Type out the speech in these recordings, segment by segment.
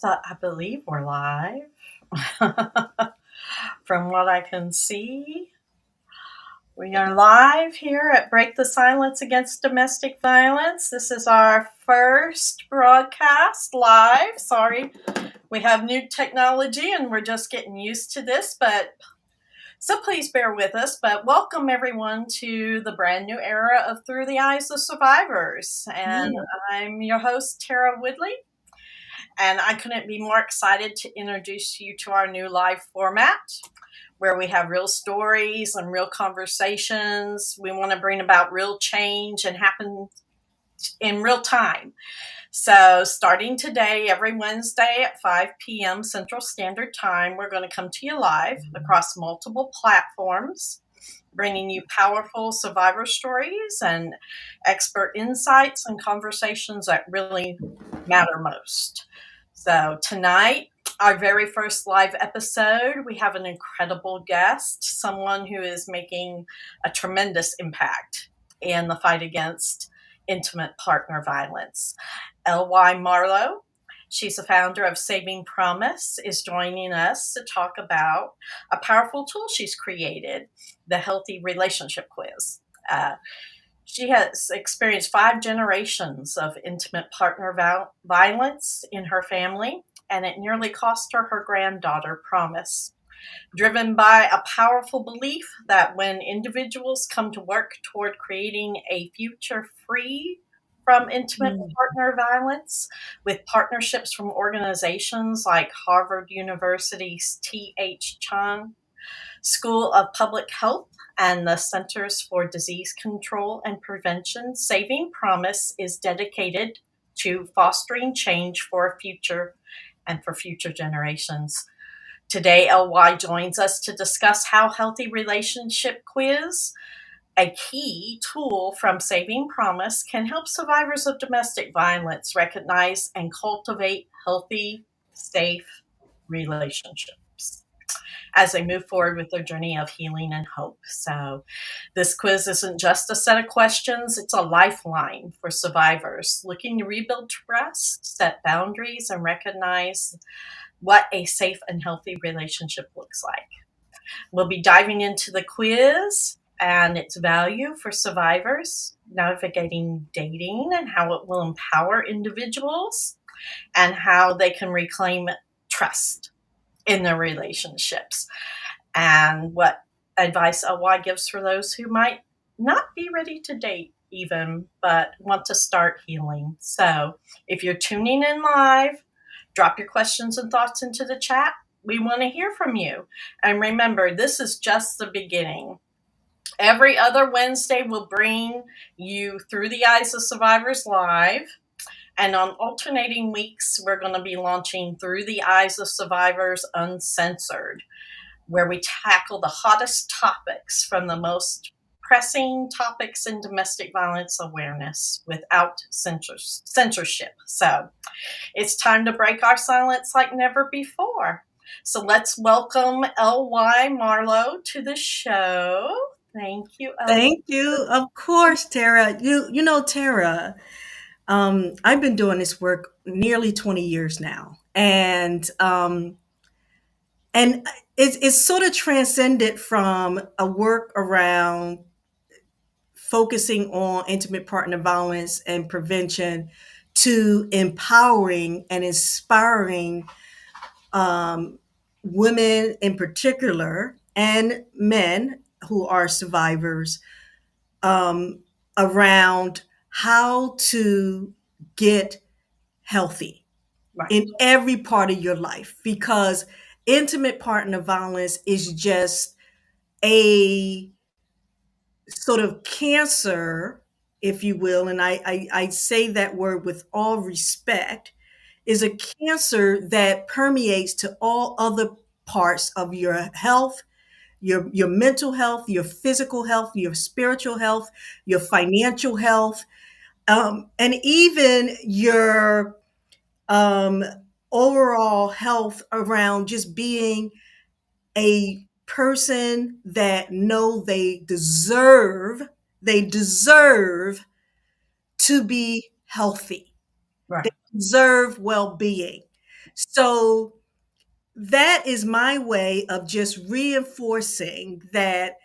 So I believe we're live. From what I can see, we are live here at Break the Silence Against Domestic Violence. This is our first broadcast live. Sorry, we have new technology and we're just getting used to this, but so please bear with us. But welcome everyone to the brand new era of Through the Eyes of Survivors. And Yeah. I'm your host, Tara Woodley. And I couldn't be more excited to introduce you to our new live format where we have real stories and real conversations. We want to bring about real change and happen in real time. So, starting today, every Wednesday at 5 p.m. Central Standard Time, we're going to come to you live across multiple platforms, bringing you powerful survivor stories and expert insights and conversations that really matter most. So, tonight, our very first live episode, we have an incredible guest, someone who is making a tremendous impact in the fight against intimate partner violence. L.Y.Marlow, she's the founder of Saving Promise, is joining us to talk about a powerful tool she's created, the Healthy Relationship Quiz. She has experienced 5 generations of intimate partner violence in her family, and it nearly cost her her granddaughter, Promise. Driven by a powerful belief that when individuals come to work toward creating a future free from intimate Mm. partner violence, with partnerships from organizations like Harvard University's T.H. Chan School of Public Health and the Centers for Disease Control and Prevention, Saving Promise is dedicated to fostering change for a future and for future generations. Today, LY joins us to discuss how Healthy Relationship Quiz, a key tool from Saving Promise, can help survivors of domestic violence recognize and cultivate healthy, safe relationships as they move forward with their journey of healing and hope. So, this quiz isn't just a set of questions, it's a lifeline for survivors looking to rebuild trust, set boundaries, and recognize what a safe and healthy relationship looks like. We'll be diving into the quiz and its value for survivors, navigating dating and how it will empower individuals, and how they can reclaim trust in their relationships, and what advice LY gives for those who might not be ready to date even, but want to start healing. So if you're tuning in live, drop your questions and thoughts into the chat. We want to hear from you. And remember, this is just the beginning. Every other Wednesday, we'll bring you Through the Eyes of Survivors live. And on alternating weeks, we're going to be launching Through the Eyes of Survivors Uncensored, where we tackle the hottest topics from the most pressing topics in domestic violence awareness without censorship. So it's time to break our silence like never before. So let's welcome L.Y.Marlow to the show. Thank you, L. Thank you. Of course, Tara. Tara, I've been doing this work nearly 20 years now. And it's sort of transcended from a work around focusing on intimate partner violence and prevention to empowering and inspiring um, women in particular and men who are survivors around how to get healthy Right. in every part of your life, because intimate partner violence is just a sort of cancer, if you will, and I say that word with all respect, is a cancer that permeates to all other parts of your health, your mental health, your physical health, your spiritual health, your financial health, and even your um, overall health around just being a person that know they deserve to be healthy. They Right. deserve well-being. So that is my way of just reinforcing that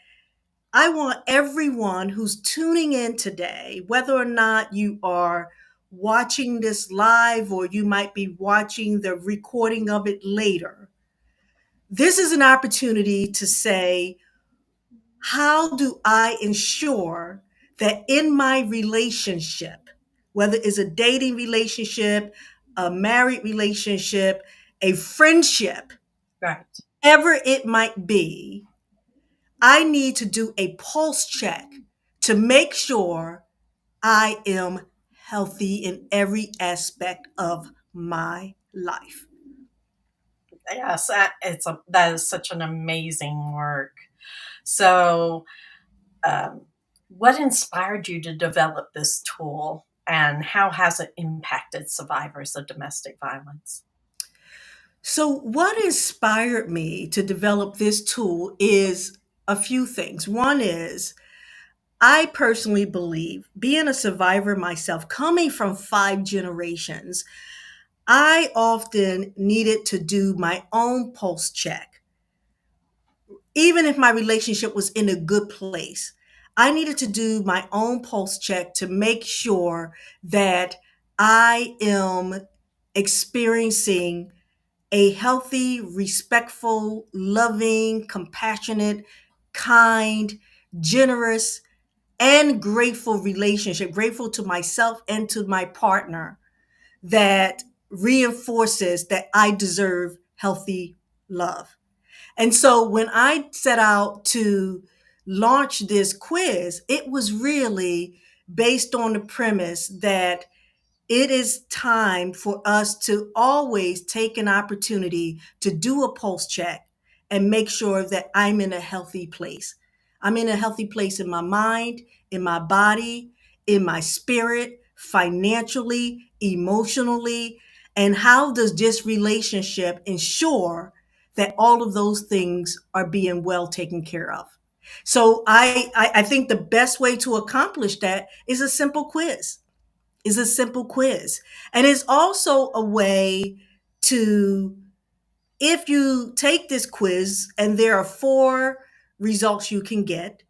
I want everyone who's tuning in today, whether or not you are watching this live or you might be watching the recording of it later, this is an opportunity to say, how do I ensure that in my relationship, whether it's a dating relationship, a married relationship, a friendship, Right. ever it might be, I need to do a pulse check to make sure I am healthy in every aspect of my life. Yes, that is such an amazing work. So, um, what inspired you to develop this tool, and how has it impacted survivors of domestic violence? So, what inspired me to develop this tool is a few things. One is I personally believe, being a survivor myself, coming from 5 generations, I often needed to do my own pulse check. Even if my relationship was in a good place, I needed to do my own pulse check to make sure that I am experiencing a healthy, respectful, loving, compassionate, kind, generous, and grateful relationship, grateful to myself and to my partner, that reinforces that I deserve healthy love. And so when I set out to launch this quiz, it was really based on the premise that it is time for us to always take an opportunity to do a pulse check and make sure that I'm in a healthy place. I'm in a healthy place in my mind, in my body, in my spirit, financially, emotionally. And how does this relationship ensure that all of those things are being well taken care of? So I think the best way to accomplish that is a simple quiz, is a simple quiz. And it's also a way to, if you take this quiz, and there are 4 results you can get: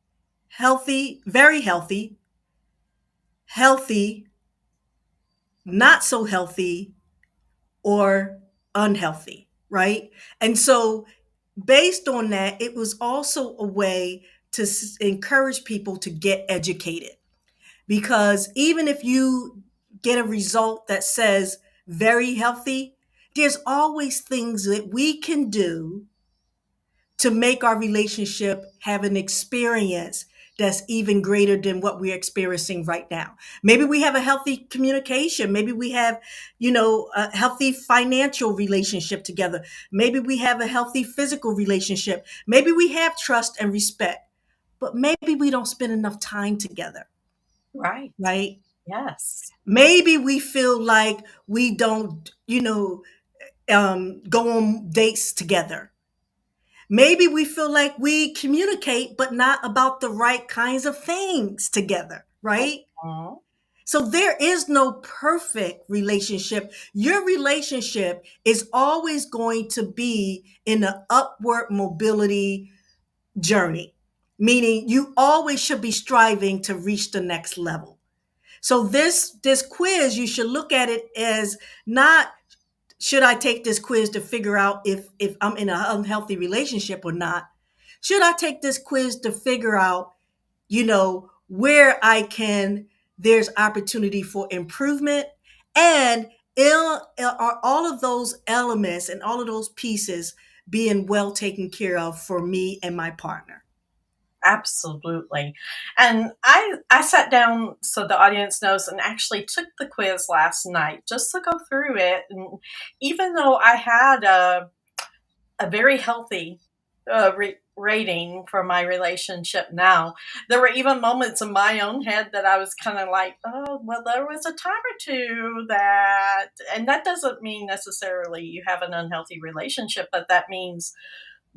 healthy, very healthy, healthy, not so healthy, or unhealthy, right? And so, based on that, it was also a way to encourage people to get educated. Because even if you get a result that says very healthy, there's always things that we can do to make our relationship have an experience that's even greater than what we're experiencing right now. Maybe we have a healthy communication. Maybe we have, a healthy financial relationship together. Maybe we have a healthy physical relationship. Maybe we have trust and respect, but maybe we don't spend enough time together, Right. right? Yes. Maybe we feel like we don't, go on dates together. Maybe we feel like we communicate, but not about the right kinds of things together, right? Mhm. So there is no perfect relationship. Your relationship is always going to be in an upward mobility journey, meaning you always should be striving to reach the next level. So this quiz, you should look at it as not, should I take this quiz to figure out if I'm in an unhealthy relationship or not? Should I take this quiz to figure out, where I can, there's opportunity for improvement, and are all of those elements and all of those pieces being well taken care of for me and my partner? Absolutely. And I sat down, so the audience knows, and actually took the quiz last night just to go through it. And even though I had a very healthy rating for my relationship now, there were even moments in my own head that I was kind of like, oh, well, there was a time or two that, and that doesn't mean necessarily you have an unhealthy relationship, but that means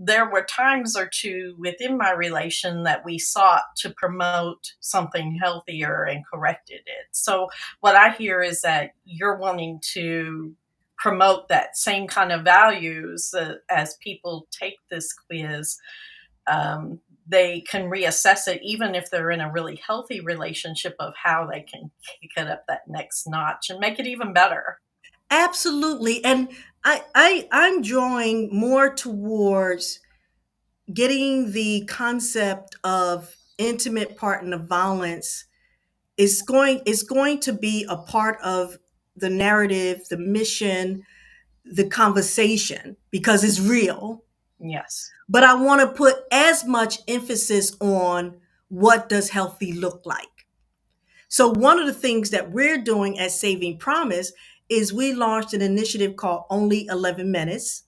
there were times or two within my relation that we sought to promote something healthier and corrected it. So what I hear is that you're wanting to promote that same kind of values as people take this quiz. They can reassess it even if they're in a really healthy relationship of how they can kick it up that next notch and make it even better. Absolutely. And I'm drawing more towards getting the concept of intimate partner violence is going to be a part of the narrative, the mission, the conversation, because it's real. Yes. But I want to put as much emphasis on what does healthy look like. So one of the things that we're doing at Saving Promise is we launched an initiative called Only 11 Minutes,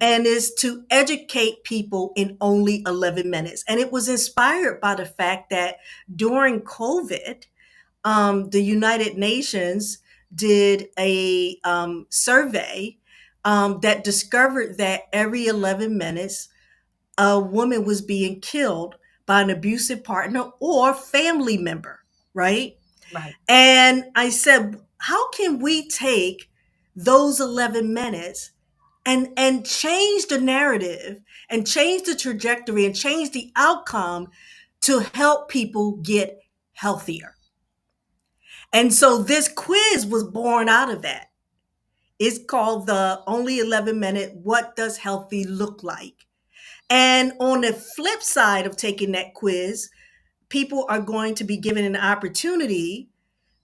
and is to educate people in only 11 minutes. And it was inspired by the fact that during COVID, the United Nations did a survey that discovered that every 11 minutes, a woman was being killed by an abusive partner or family member, right? Right. And I said, how can we take those 11 minutes and change the narrative and change the trajectory and change the outcome to help people get healthier? And so this quiz was born out of that. It's called the Only 11 Minute What Does Healthy Look Like? And on the flip side of taking that quiz, people are going to be given an opportunity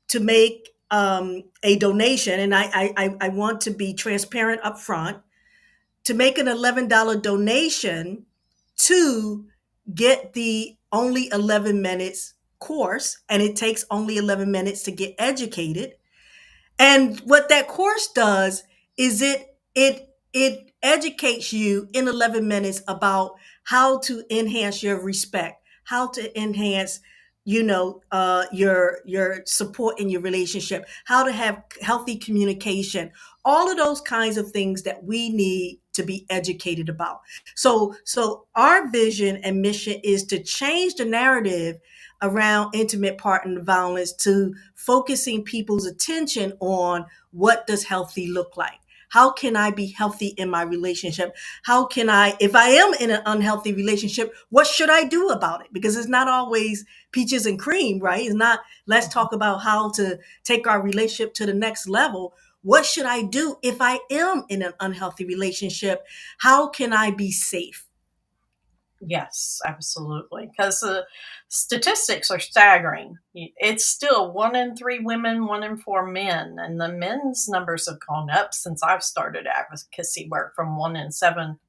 to make a donation. And I want to be transparent up front, to make an $11 donation to get the Only 11 Minutes course. And it takes only 11 minutes to get educated. And what that course does is it educates you in 11 minutes about how to enhance your respect, how to enhance, your support in your relationship, how to have healthy communication, all of those kinds of things that we need to be educated about. So our vision and mission is to change the narrative around intimate partner violence, to focusing people's attention on what does healthy look like. How can I be healthy in my relationship? How can I, if I am in an unhealthy relationship, what should I do about it? Because it's not always peaches and cream, right? It's not, let's talk about how to take our relationship to the next level. What should I do if I am in an unhealthy relationship? How can I be safe? Yes, absolutely. Because the statistics are staggering. It's still 1 in 3 women, 1 in 4 men, and the men's numbers have gone up since I've started advocacy work from 1 in 7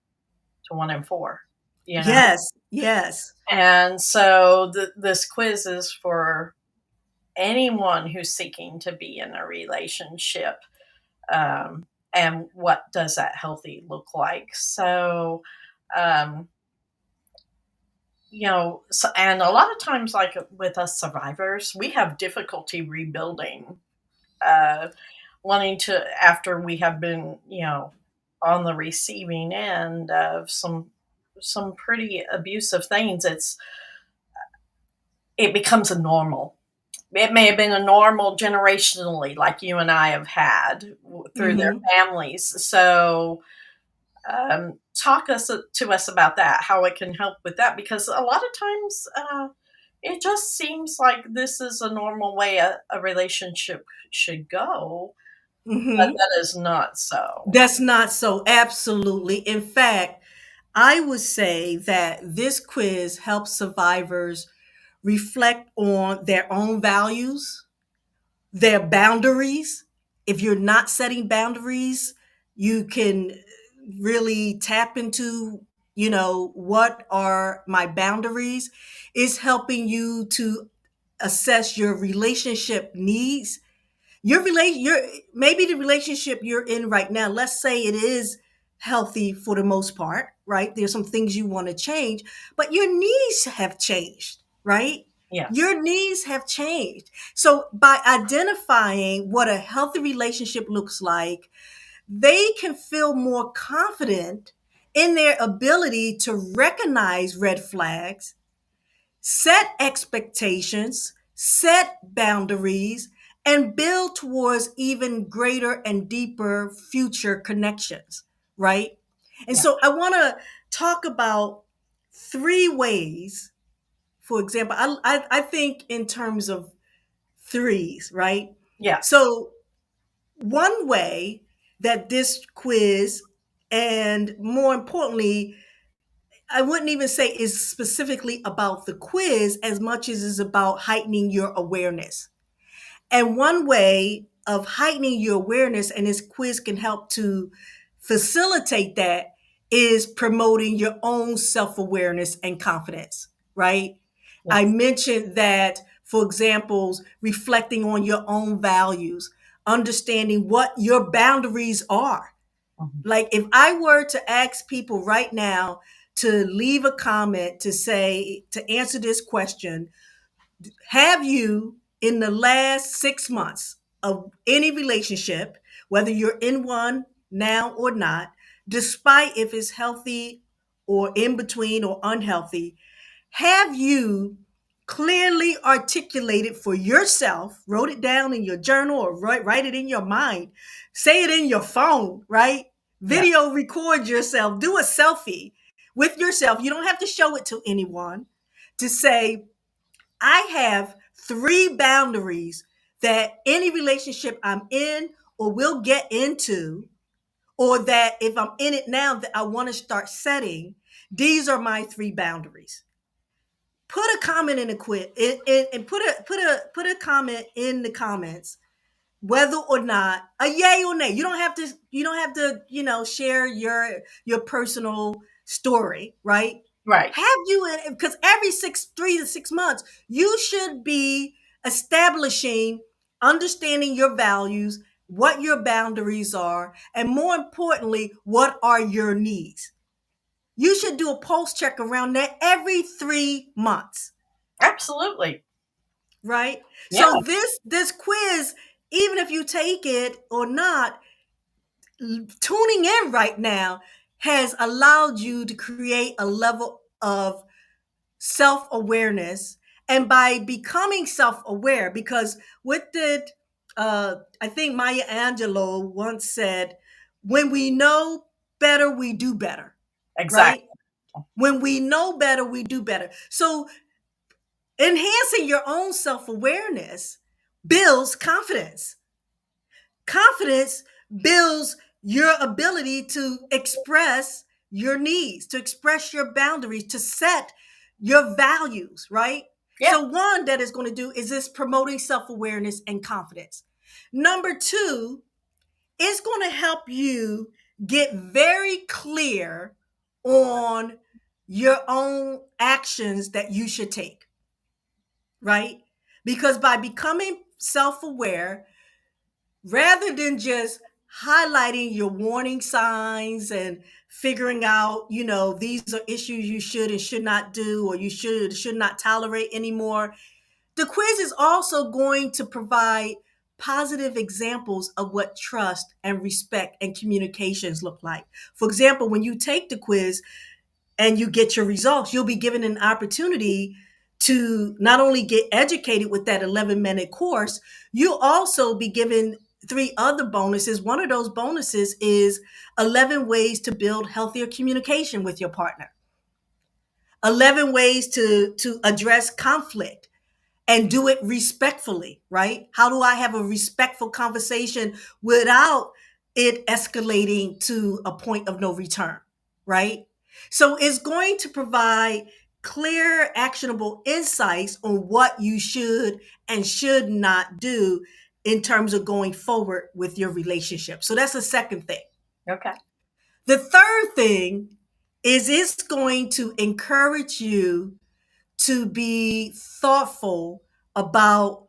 to 1 in 4. You know, Yes, yes. and so this quiz is for anyone who's seeking to be in a relationship. And what does that healthy look like? So, um, so, and a lot of times, like with us survivors, we have difficulty rebuilding, uh, wanting to, after we have been, on the receiving end of some pretty abusive things. It becomes a normal. It may have been a normal generationally, like you and I have had through their Hmm. families. So, talk to us about that, how it can help with that, because a lot of times it just seems like this is a normal way a relationship should go, but Hmm. that is not so. That's not so. Absolutely. In fact, I would say that this quiz helps survivors reflect on their own values, their boundaries. If you're not setting boundaries, you can really tap into, what are my boundaries? Is helping you to assess your relationship needs. Your maybe the relationship you're in right now, let's say it is healthy for the most part, right? There's some things you want to change, but your needs have changed, right? Yes. Your needs have changed. So by identifying what a healthy relationship looks like, they can feel more confident in their ability to recognize red flags, set expectations, set boundaries, and build towards even greater and deeper future connections, right? And Yeah. so I want to talk about three ways. For example, I think in terms of threes, right? Yes. So one way that this quiz, and more importantly, I wouldn't even say is specifically about the quiz as much as is about heightening your awareness. And one way of heightening your awareness, and this quiz can help to facilitate that, is promoting your own self awareness and confidence, right? I Yes. mentioned that, for examples, reflecting on your own values, understanding what your boundaries are. Mhm. Like if I were to ask people right now to leave a comment to say, to answer this question, have you, in the last 6 months of any relationship, whether you're in one now or not, despite if it's healthy or in between or unhealthy, have you clearly articulated for yourself, wrote it down in your journal or write it in your mind, say it in your phone, right? Yeah. Video record yourself, do a selfie with yourself. You don't have to show it to anyone, to say, I have three boundaries that any relationship I'm in or will get into, or that if I'm in it now that I want to start setting, these are my three boundaries. Put a comment in the quit and put a comment in the comments, whether or not a yay or nay. You don't have to share your personal story, right? Right. Have you, because every 3 to 6 months you should be establishing, understanding your values, what your boundaries are, and more importantly, what are your needs. You should do a pulse check around that every 3 months, Absolutely. right? Yeah. So this quiz, even if you take it or not, tuning in right now has allowed you to create a level of self-awareness. And by becoming self-aware, because what did I think Maya Angelou once said, when we know better, we do better, right? Exactly. When we know better, we do better. So enhancing your own self-awareness builds confidence. Confidence builds your ability to express your needs, to express your boundaries, to set your values, right? Yeah. So, one that is going to do is this promoting self awareness and confidence. Number two, it's going to help you get very clear on your own actions that you should take, right? Because by becoming self aware, rather than just highlighting your warning signs and figuring out, these are issues you should and should not do, or you should not tolerate anymore, the quiz is also going to provide positive examples of what trust and respect and communications look like. For example, when you take the quiz and you get your results, you'll be given an opportunity to not only get educated with that 11-minute course, you'll also be given three other bonuses. One of those bonuses is 11 ways to build healthier communication with your partner, 11 ways to address conflict and do it respectfully, right? How do I have a respectful conversation without it escalating to a point of no return, right? So it's going to provide clear, actionable insights on what you should and should not do in terms of going forward with your relationship. So that's the second thing. Okay. The third thing is it's going to encourage you to be thoughtful about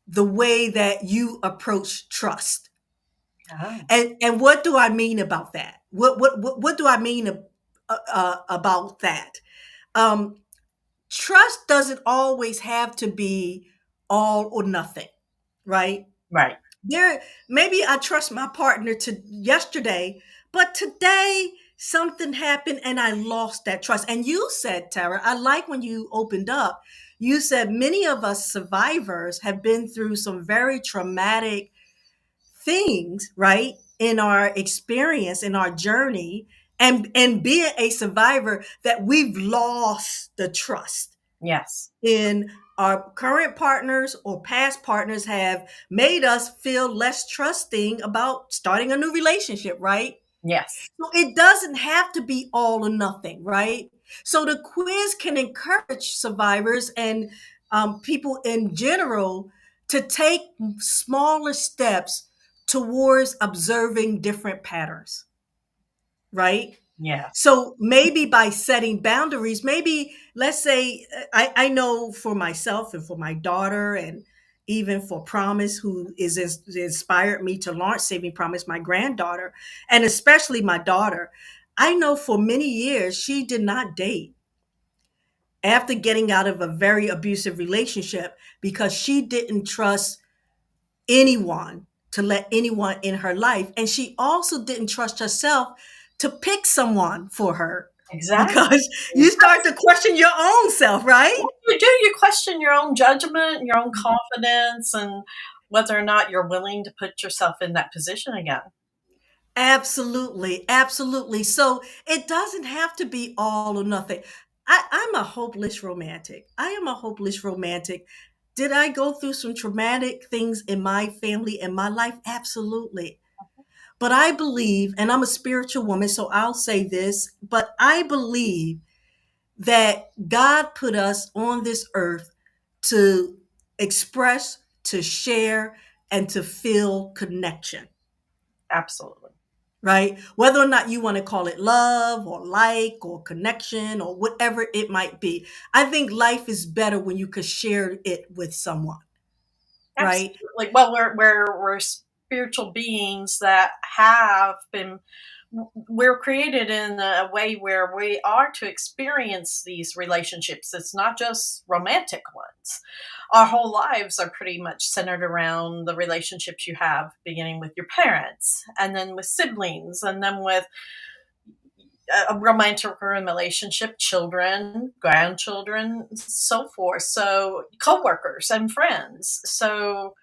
the way that you approach trust. Oh. And what do I mean about that? What do I mean about that? Um, Trust doesn't always have to be all or nothing, right? Right. There, maybe I trust my partner to yesterday, but today something happened and I lost that trust. And you said, Tara, I like when you opened up. You said many of us survivors have been through some very traumatic things, right? In our experience, in our journey, and being a survivor, that we've lost the trust Yes. in our current partners or past partners have made us feel less trusting about starting a new relationship, right? Yes. So it doesn't have to be all or nothing, right? So the quiz can encourage survivors and people in general to take smaller steps towards observing different patterns, right? Yes. So maybe by setting boundaries, maybe let's say I know for myself and for my daughter and even for Promise, who inspired me to launch Saving Promise, my granddaughter, and especially my daughter. I know for many years she did not date after getting out of a very abusive relationship because she didn't trust anyone to let anyone in her life. And she also didn't trust herself to pick someone for her Exactly. because you start to question your own self, right? You do. You question your own judgment, your own confidence, and whether or not you're willing to put yourself in that position again. Absolutely. Absolutely. So it doesn't have to be all or nothing. I'm a hopeless romantic. I am a hopeless romantic. Did I go through some traumatic things in my family and my life? Absolutely. But I believe, and I'm a spiritual woman, so I'll say this, but I believe that God put us on this earth to express, to share, and to feel connection, Absolutely. right? Whether or not you want to call it love or like or connection or whatever it might be. I think life is better when you could share it with someone, right? Absolutely. Well, we're spiritual beings that have been. We're created in a way where we are to experience these relationships. It's not just romantic ones. Our whole lives are pretty much centered around the relationships you have, beginning with your parents, and then with siblings, and then with a romantic relationship, children, grandchildren, so forth. So coworkers and friends. So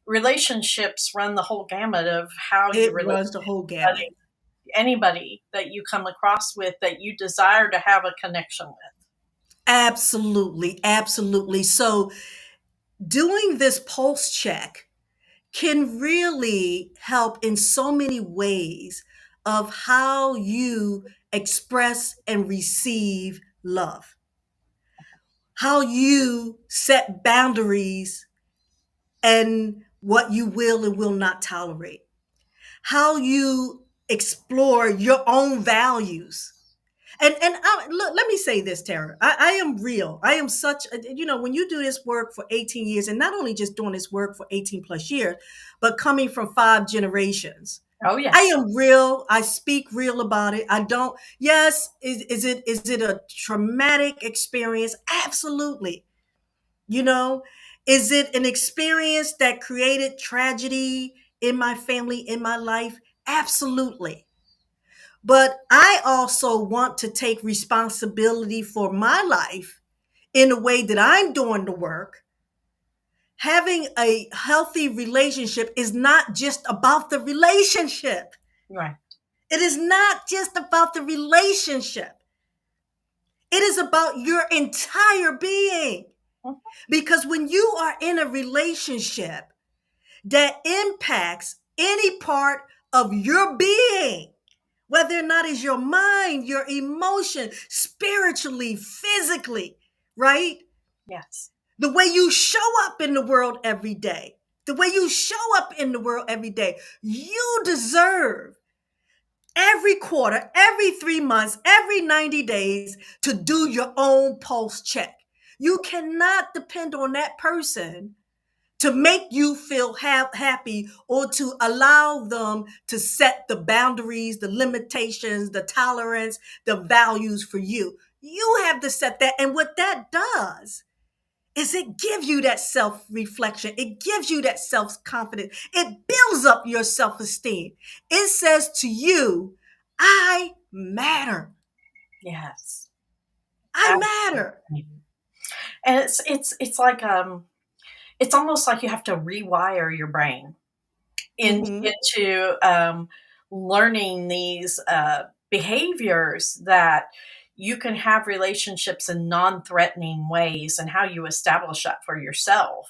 relationships run the whole gamut of how you It relate runs the whole to gamut. anybody that you come across with that you desire to have a connection with. Absolutely. Absolutely. So doing this pulse check can really help in so many ways of how you express and receive love, how you set boundaries and what you will and will not tolerate, how you explore your own values. Look, let me say this, Tara. I am real. I am such, when you do this work for 18 years, and not only just doing this work for 18 plus years, but coming from 5 generations, Oh, I yes. am real. I speak real about it. I don't, yes, is it a traumatic experience? Absolutely. You know, is it an experience that created tragedy in my family, in my life? Absolutely. But I also want to take responsibility for my life in the way that I'm doing the work. Having a healthy relationship is not just about the relationship. Right. It is not just about the relationship. It is about your entire being. Mhm. Because when you are in a relationship that impacts any part of your being, whether or not it's your mind, your emotion, spiritually, physically, right? Yes. The way you show up in the world every day, the way you show up in the world every day, you deserve every quarter, every 3 months, every 90 days to do your own pulse check. You cannot depend on that person to make you feel happy or to allow them to set the boundaries, the limitations, the tolerance, the values for you. You have to set that. And what that does is it gives you that self-reflection. It gives you that self-confidence. It builds up your self-esteem. It says to you, I matter. Yes. I matter. Absolutely. and it's like, it's almost like you have to rewire your brain Mhm. into, learning these, behaviors that you can have relationships in non-threatening ways and how you establish that for yourself,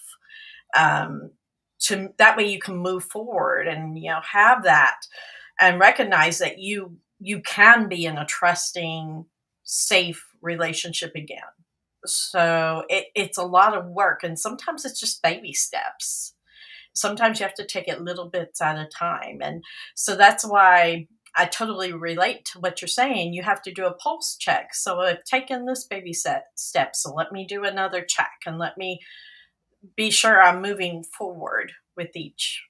um, to that way you can move forward and, have that and recognize that you can be in a trusting, safe relationship again. So it's a lot of work, and sometimes it's just baby steps. Sometimes you have to take it little bits at a time. And so that's why I totally relate to what you're saying. You have to do a pulse check. So I've taken this baby step. So let me do another check and let me be sure I'm moving forward with each.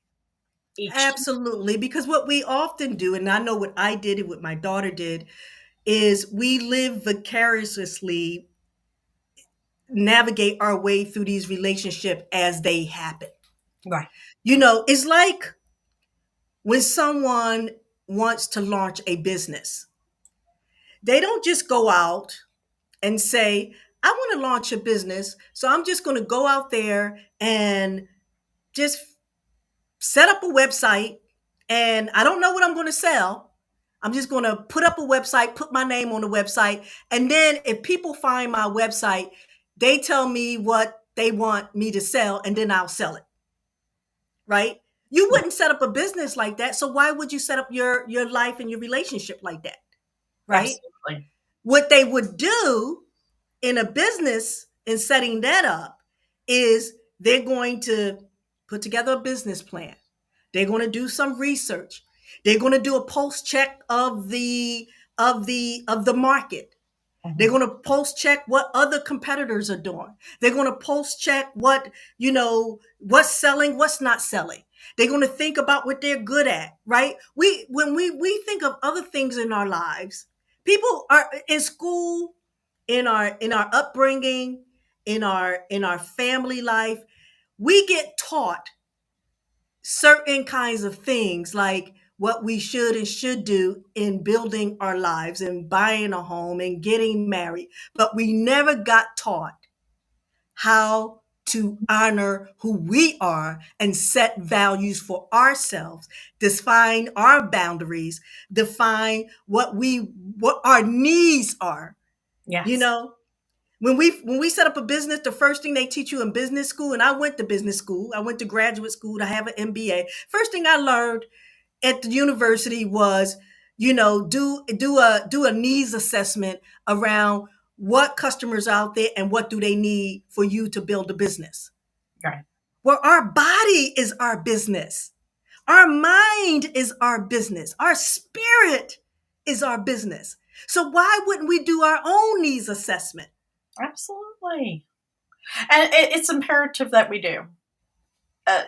Absolutely, because what we often do, and I know what I did and what my daughter did, is we live vicariously, navigate our way through these relationships as they happen. Right. It's like when someone wants to launch a business, they don't just go out and say, I want to launch a business, so I'm just going to go out there and just set up a website, and I don't know what I'm going to sell. I'm just going to put up a website, put my name on the website, and then if people find my website, they tell me what they want me to sell, and then I'll sell it, right? You Yeah, wouldn't set up a business like that, so why would you set up your life and your relationship like that, right? absolutely. What they would do in a business in setting that up is they're going to put together a business plan. They're going to do some research. They're going to do a pulse check of the market. They're Mhm. going to post check what other competitors are doing. They're going to post check what's selling, what's not selling. They're going to think about what they're good at, right? When we think of other things in our lives, people are in school, in our upbringing, in our family life, we get taught certain kinds of things like what we should and should do in building our lives and buying a home and getting married, but we never got taught how to honor who we are and set values for ourselves, define our boundaries, define what our needs are. you Yes. know when we set up a business, the first thing they teach you in business school, and I went to business school, I went to graduate school, I have an MBA. First thing I learned at the university was, do a needs assessment around what customers out there and what do they need for you to build a business. Right. Well, our body is our business. Our mind is our business. Our spirit is our business. So why wouldn't we do our own needs assessment? Absolutely. And it's imperative that we do, uh,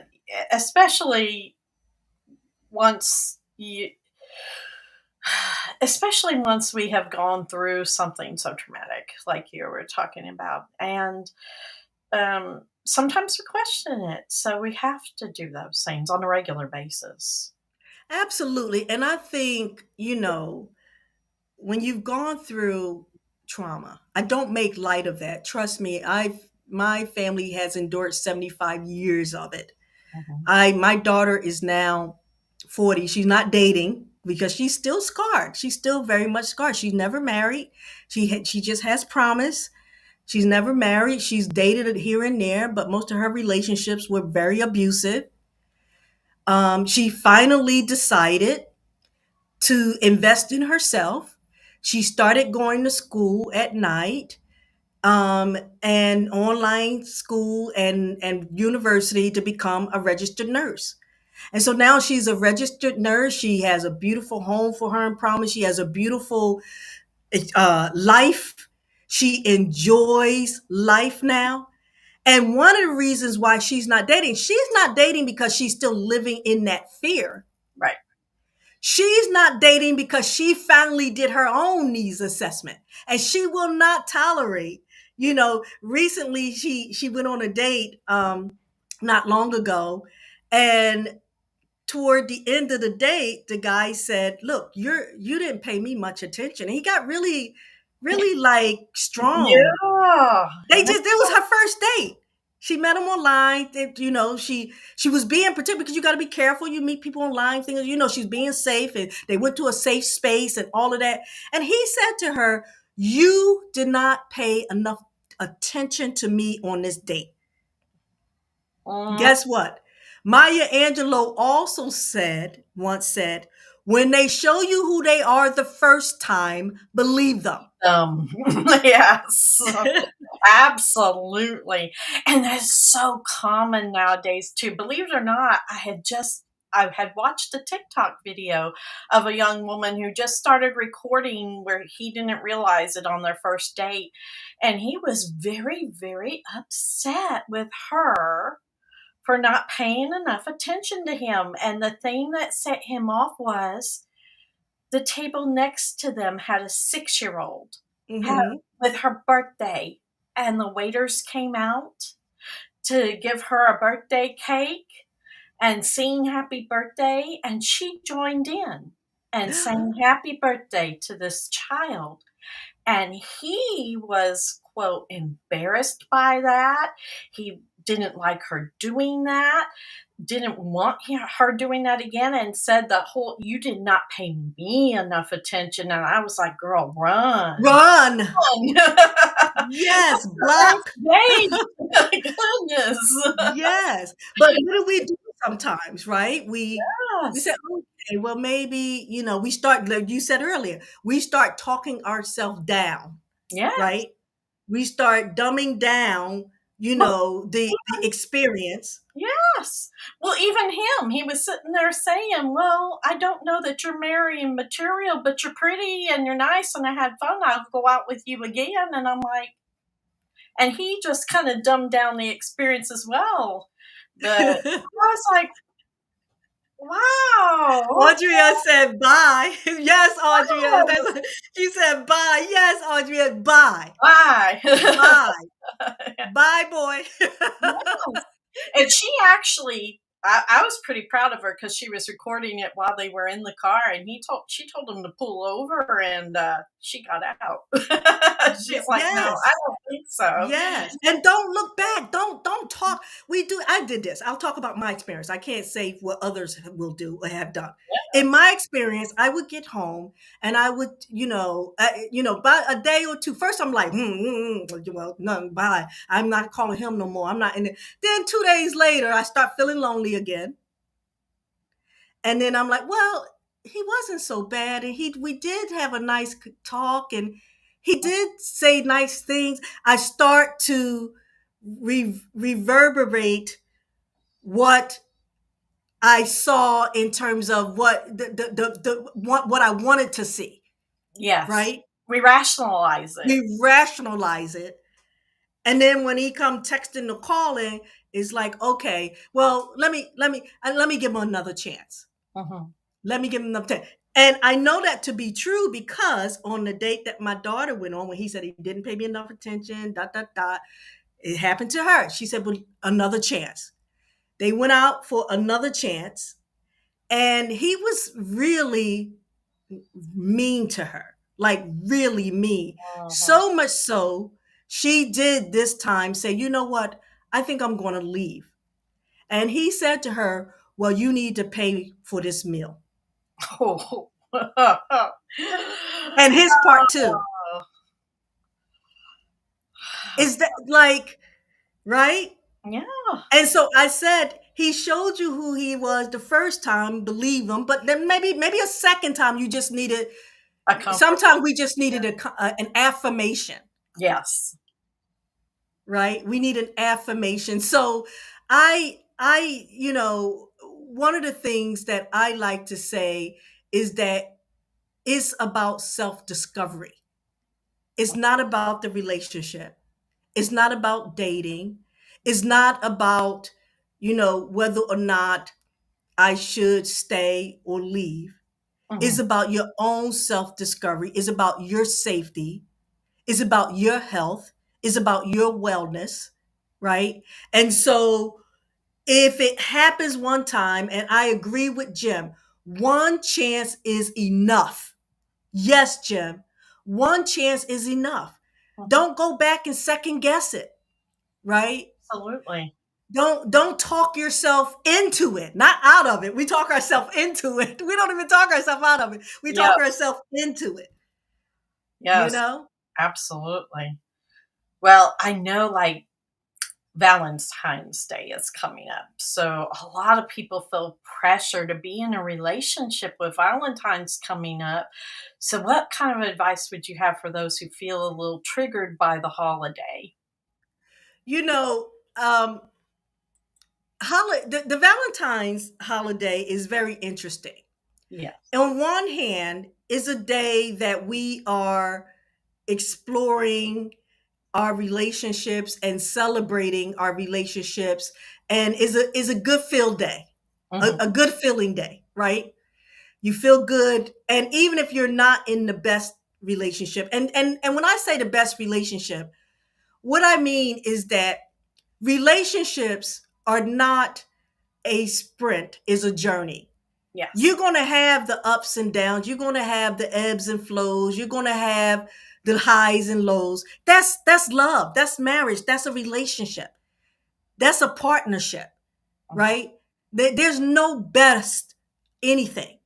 especially once you especially once we have gone through something so traumatic like you were talking about. And sometimes we question it. So we have to do those things on a regular basis. Absolutely. And I think, when you've gone through trauma, I don't make light of that. Trust me, my family has endured 75 years of it. Mhm. My daughter is now 40. She's not dating because she's still scarred. She's still very much scarred. She's never married. She just has promise. She's never married. She's dated it here and there, but most of her relationships were very abusive. She finally decided to invest in herself. She started going to school at night, and online school and university to become a registered nurse. And so now she's a registered nurse. She has a beautiful home for her and promise. She has a beautiful life. She enjoys life now. And one of the reasons why she's not dating because she's still living in that fear. Right. She's not dating because she finally did her own needs assessment, and she will not tolerate. Recently she went on a date not long ago, and toward the end of the date, the guy said, "Look, you didn't pay me much attention." And he got really really like strong. Yeah. They just, it was her first date. She met him online. She was being particular because you got to be careful. You meet people online, things, she's being safe, and they went to a safe space and all of that. And he said to her, "You did not pay enough attention to me on this date." Mm, Guess what? Maya Angelou also once said, "When they show you who they are the first time, believe them." yes. Absolutely. And that's so common nowadays too. Believe it or not, I had watched a TikTok video of a young woman who just started recording where he didn't realize it on their first date. And he was very, very upset with her for not paying enough attention to him. And the thing that set him off was the table next to them had a 6-year old Hmm. with her birthday, and the waiters came out to give her a birthday cake and sing happy birthday, and she joined in and sang happy birthday to this child. And he was, quote, embarrassed by that. He didn't like her doing that, didn't want her doing that again, and said the whole, "You did not pay me enough attention." And I was like, "Girl, run. Run. Run." Yes, Last block. day. Goodness. Yes. But what do we do sometimes, right? We say, Yes. okay, well, maybe, we start, like you said earlier, we start talking ourselves down, Yes. right? We start dumbing down, Well, the experience. yes. Well, even him, he was sitting there saying, "Well, I don't know that you're marrying material, but you're pretty and you're nice and I had fun. I'll go out with you again." And I'm like, and he just kind of dumbed down the experience as well. But I was like, wow, Audria said bye. Yes, Audria. wow, She said bye. Yes, Audria, bye. bye. Bye. Bye, boy. Yes. And she actually, I was pretty proud of her because she was recording it while they were in the car, and she told him to pull over, and she got out. She's like, "No, I Yes. don't think so." Yes. And don't look back. Don't talk. I did this. I'll talk about my experience. I can't say what others will do or have done. In my experience, I would get home and I would, by a day or two. First, I'm like, well, none, bye. I'm not calling him no more. I'm not in it. Then 2 days later, I start feeling lonely again. And then I'm like, well, he wasn't so bad, and we did have a nice talk, and he did say nice things. I start to reverberate what I saw in terms of what what I wanted to see, Yes, right? we rationalize it. We rationalize it, and then when he come texting or calling, it's like, okay, well, let me give him another chance. Mhm. Let me give him another chance. And I know that to be true because on the date that my daughter went on, when he said he didn't pay me enough attention, dot, dot, dot, it happened to her. She said, well, another chance. They went out for another chance, and he was really mean to her, like really mean. Mhm. So much so, she did this time say, you know what? I think I'm going to leave. And he said to her, well, you need to pay for this meal. Oh. And his part too. Is that like, right? Yeah, And so I said, he showed you who he was the first time, believe him, but then maybe a second time you just needed, a comfort. sometimes we just needed an affirmation, Yes. right? We need an affirmation. So I one of the things that I like to say is that it's about self-discovery. It's not about the relationship. It's not about dating. It's not about, whether or not I should stay or leave. It's Mhm. about your own self discovery. It's about your safety. It's about your health. It's about your wellness, right? And so if it happens one time, and I agree with Jim, one chance is enough. Yes, Jim. One chance is enough. Mhm. Don't go back and second guess it, right? Absolutely. Don't talk yourself into it, not out of it. We talk ourselves into it. We don't even talk ourselves out of it. We talk Yes. ourselves into it, you Yes. know? Absolutely. Well, I know, like, Valentine's Day is coming up. So a lot of people feel pressure to be in a relationship with Valentine's coming up. So what kind of advice would you have for those who feel a little triggered by the holiday? You know, um, the Valentine's holiday is very interesting. Yes. On one hand, is a day that we are exploring our relationships and celebrating our relationships, and is a good feel day, Mhm. a good feeling day, right? You feel good, and even if you're not in the best relationship, and when I say the best relationship, what I mean is that relationships are not a sprint, is a journey. You're Yes. going to have the ups and downs. You're going to have the ebbs and flows. You're going to have the highs and lows. That's love. That's marriage. That's a relationship. That's a partnership, Mhm. right? There's no best anything.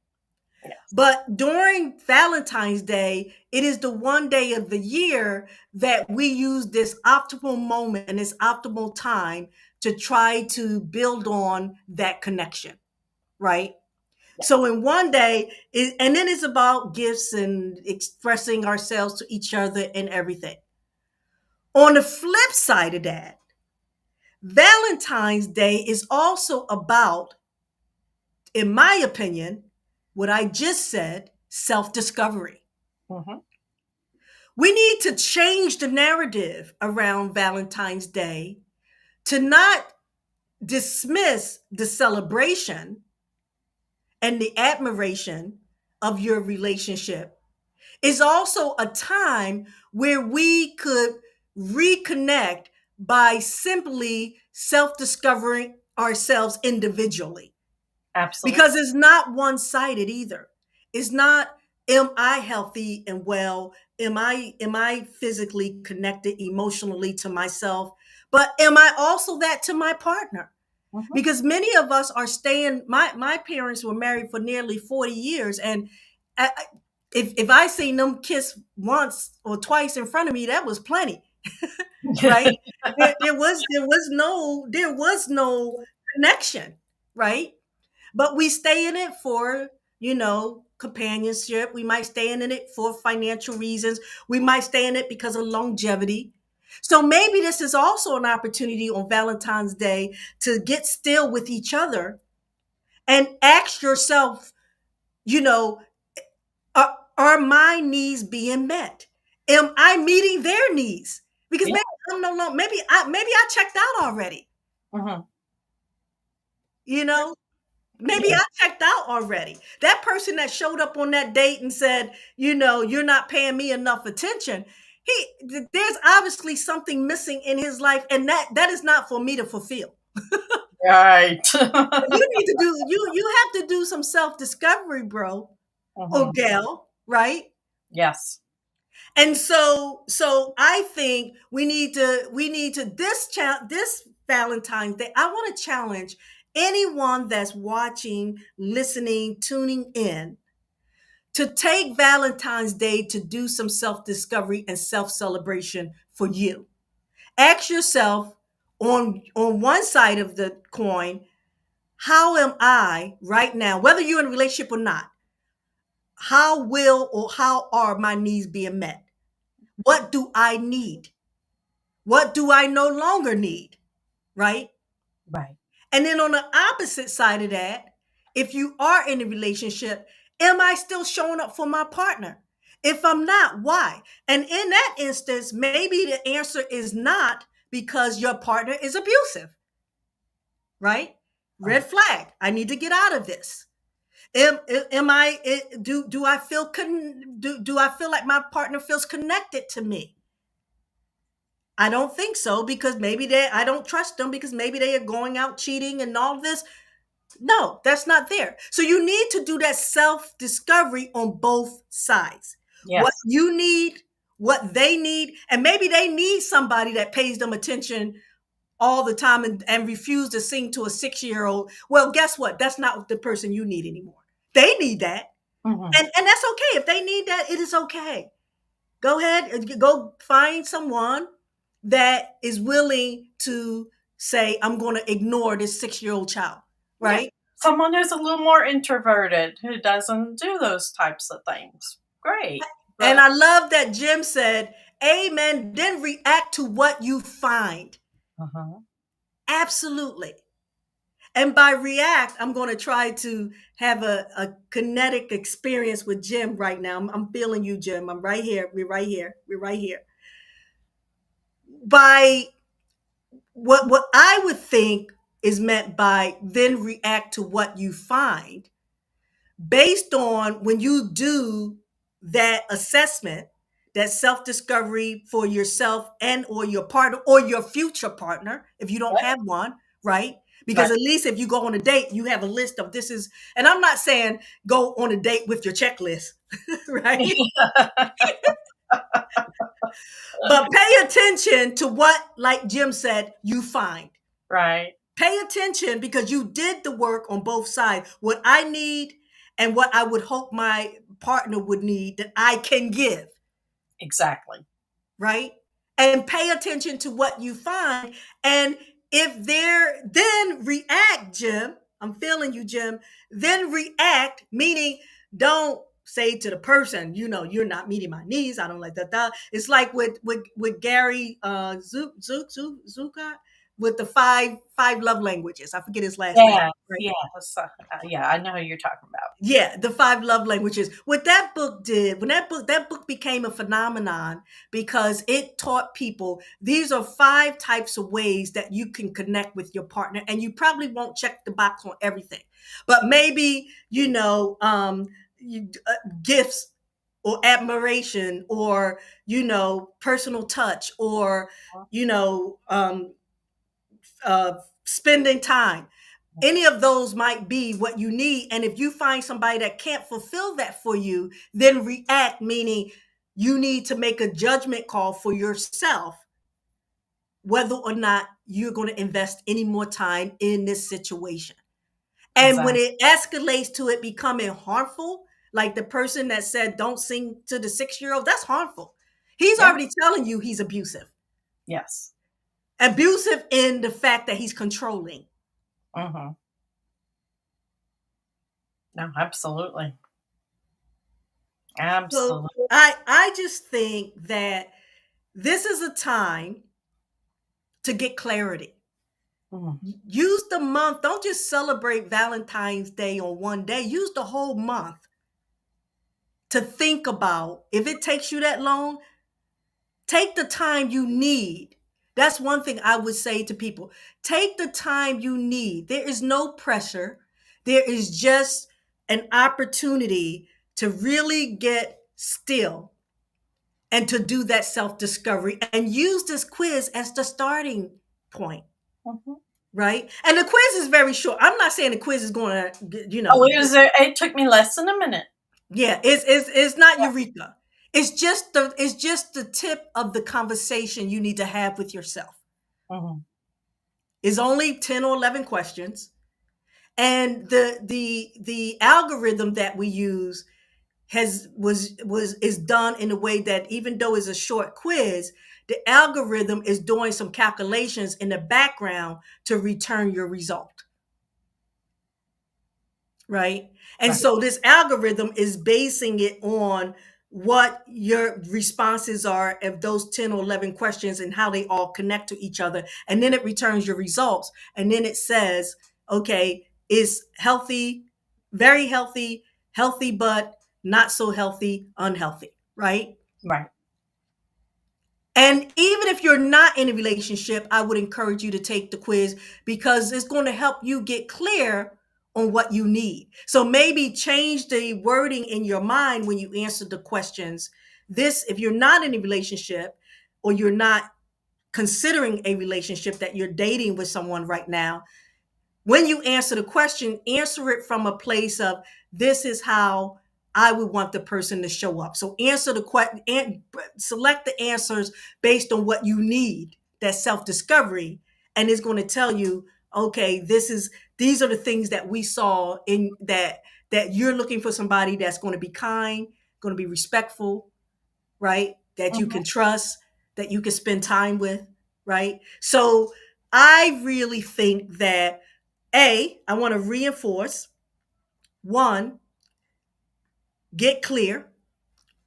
Yes. But during Valentine's Day, it is the one day of the year that we use this optimal moment and this optimal time to try to build on that connection, right? So Yes. in one day, and then it's about gifts and expressing ourselves to each other and everything. On the flip side of that, Valentine's Day is also about, in my opinion, what I just said, self discovery. Mhm. We need to change the narrative around Valentine's Day to not dismiss the celebration and the admiration of your relationship. It's also a time where we could reconnect by simply self discovering ourselves individually, Absolutely. because it's not one sided either. It's not, am I healthy and well? Am I physically connected emotionally to myself? But am I also that to my partner? Mhm. Because many of us are staying, my parents were married for nearly 40 years, and if I seen them kiss once or twice in front of me, that was plenty, right? There was no connection, right? But we stay in it for, companionship. We might stay in it for financial reasons. We might stay in it because of longevity. So maybe this is also an opportunity on Valentine's Day to get still with each other and ask yourself, you know, are my needs being met? Am I meeting their needs? Because Yeah. maybe I'm no longer, maybe I checked out already, Mhm. you know? Maybe Yeah. I checked out already. That person that showed up on that date and said, you're not paying me enough attention. There's obviously something missing in his life, and that is not for me to fulfill. Right. You need to do you have to do some self-discovery, bro or Mhm. gal, right? Yes. And so I think we need to this Valentine's Day. I want to challenge anyone that's watching, listening, tuning in to take Valentine's Day to do some self-discovery and self-celebration for you. Ask yourself, on one side of the coin, how am I right now, whether you're in a relationship or not, how are my needs being met? What do I need? What do I no longer need? Right? Right. And then on the opposite side of that, if you are in a relationship, am I still showing up for my partner? If I'm not, why? And in that instance, maybe the answer is not because your partner is abusive, right? Red Right. flag. I need to get out of this. Am I do I feel do I feel like my partner feels connected to me? I don't think so, because maybe I don't trust them, because maybe they are going out cheating and all this. No, that's not there. So you need to do that self discovery on both sides. What Yes. you need, what they need, and maybe they need somebody that pays them attention all the time and refuse to sing to a 6-year-old. Well, guess what? That's not the person you need anymore. They need that. Hmm. And that's okay. If they need that, it is okay. Go ahead and go find someone that is willing to say, I'm going to ignore this 6-year-old child, Yeah. right? Someone who's a little more introverted, who doesn't do those types of things. Great. And But I love that Jim said, Amen. Then react to what you find. uh-huh. Absolutely. And by react, I'm going to try to have a kinetic experience with Jim right now. I'm feeling you, Jim. I'm right here. We're right here. We're right here. By what I would think is meant by then react to what you find based on when you do that assessment, that self-discovery for yourself and or your partner or your future partner if you don't Right. have one, right? Because Right. at least if you go on a date you have a list of this is, and I'm not saying go on a date with your checklist, right? But pay attention to what, like Jim said, you find. Right. Pay attention because you did the work on both sides. What I need and what I would hope my partner would need that I can give, Exactly. right? And pay attention to what you find. And if they're, then react, Jim. I'm feeling you, Jim. Then react, meaning don't say to the person, you're not meeting my needs. I don't like that. It's like with Gary Zukat with the five love languages. I forget his last name. Yes. Right? Yes. Yeah, I know who you're talking about. Yeah, the five love languages. What that book did, when that book became a phenomenon because it taught people these are 5 types of ways that you can connect with your partner, and you probably won't check the box on everything, but maybe gifts or admiration or personal touch or you know um, spending time. Any of those might be what you need. And if you find somebody that can't fulfill that for you, then react, meaning you need to make a judgment call for yourself whether or not you're going to invest any more time in this situation. And when Exactly. it escalates to it becoming harmful, like the person that said, don't sing to the 6-year-old, that's harmful. He's Yeah. already telling you he's abusive. Yes. Abusive in the fact that he's controlling. Hmm. No, absolutely. So Absolutely. I just think that this is a time to get clarity. Mhm. Use the month. Don't just celebrate Valentine's Day on one day. Use the whole month to think about. If it takes you that long, take the time you need. That's one thing I would say to people. Take the time you need. There is no pressure. There is just an opportunity to really get still and to do that self discovery and use this quiz as the starting point, Mhm. right? And the quiz is very short. I'm not saying the quiz is going to, Oh, it took me less than a minute. yeah, it's not eureka. It's just the tip of the conversation you need to have with yourself. Mhm. It's only 10 or 11 questions. And the algorithm that we use has was is done in a way that even though it's a short quiz, the algorithm is doing some calculations in the background to return your result, right? And Right. so this algorithm is basing it on what your responses are of those 10 or 11 questions and how they all connect to each other, and then it returns your results, and then it says, okay, is healthy, very healthy, healthy but not so healthy, unhealthy, right? Right. And even if you're not in a relationship, I would encourage you to take the quiz because it's going to help you get clear on what you need. So maybe change the wording in your mind when you answer the questions. This, if you're not in a relationship or you're not considering a relationship that you're dating with someone right now, when you answer the question, answer it from a place of this is how I would want the person to show up. So answer the question and select the answers based on what you need, that self-discovery, and it's going to tell you, okay, these are the things that we saw in that you're looking for somebody that's going to be kind, going to be respectful, right? That you Mhm. can trust, that you can spend time with, right? So I really think that I want to reinforce one, get clear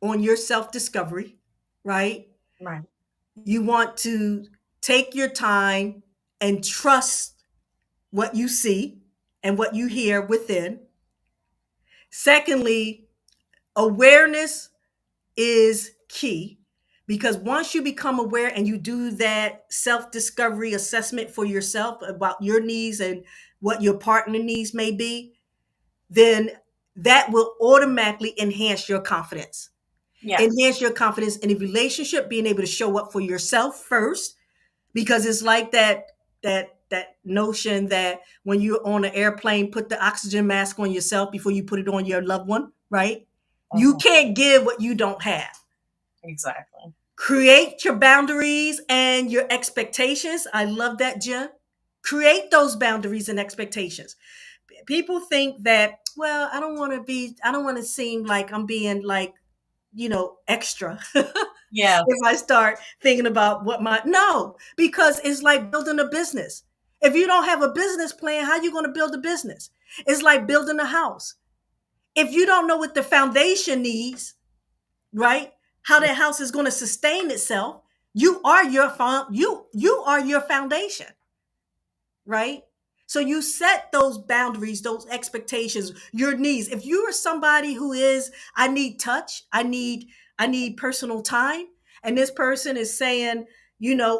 on your self discovery, right? Right. You want to take your time and trust what you see and what you hear within. Secondly, awareness is key because once you become aware and you do that self discovery assessment for yourself about your needs and what your partner needs may be, then that will automatically Yes. enhance your confidence in a relationship, being able to show up for yourself first, because it's like that notion that when you're on an airplane, put the oxygen mask on yourself before you put it on your loved one, right? You Mhm. can't give what you don't have. Exactly. Create your boundaries and your expectations. I love that, Jen. Create those boundaries and expectations. People think that, well, I don't want to seem like I'm being like, extra. If Yes. I start thinking about no, because it's like building a business. If you don't have a business plan, how are you going to build a business? It's like building a house. If you don't know what the foundation needs, right? How Yeah. that house is going to sustain itself, you are your foundation, right? So you set those boundaries, those expectations, your needs. If you are somebody who is, I need touch, I need personal time, and this person is saying,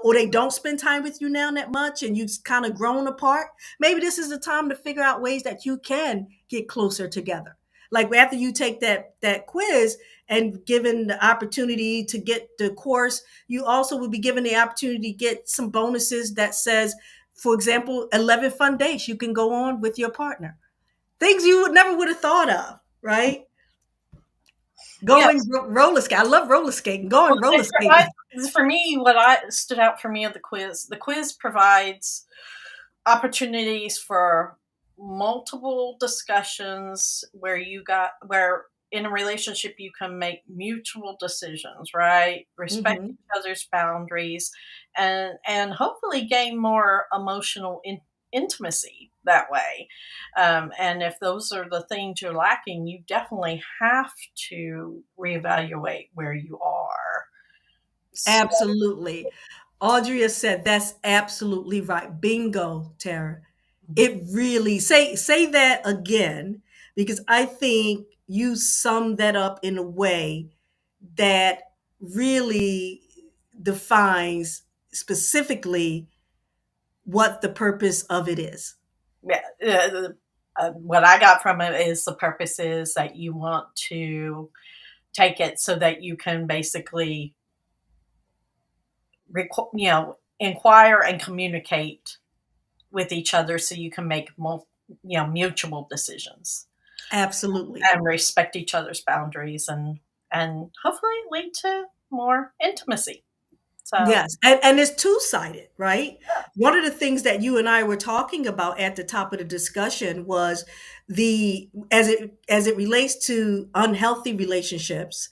or they don't spend time with you now that much, and you've kind of grown apart, maybe this is the time to figure out ways that you can get closer together. Like after you take that quiz and given the opportunity to get the course, you also will be given the opportunity to get some bonuses that says, for example, 11 fun dates you can go on with your partner. Things you would have thought of, right? Going Yes. roller skate. I love roller skating. Going Well, roller skating. for me, what I stood out for me of the quiz provides opportunities for multiple discussions where in a relationship you can make mutual decisions, right? Respect Hmm. each other's boundaries and hopefully gain more emotional intimacy that way. And if those are the things you're lacking, you definitely have to reevaluate where you are. So, Absolutely. Audrey said that's absolutely right. Bingo, Tara. It really say that again because I think you summed that up in a way that really defines specifically what the purpose of it is. yeah, what I got from it is the purpose is that you want to take it so that you can basically, inquire and communicate with each other so you can make mutual decisions Absolutely. and respect each other's boundaries and hopefully lead to more intimacy. So Yes. And it's two-sided, right? One of the things that you and I were talking about at the top of the discussion was the as it relates to unhealthy relationships,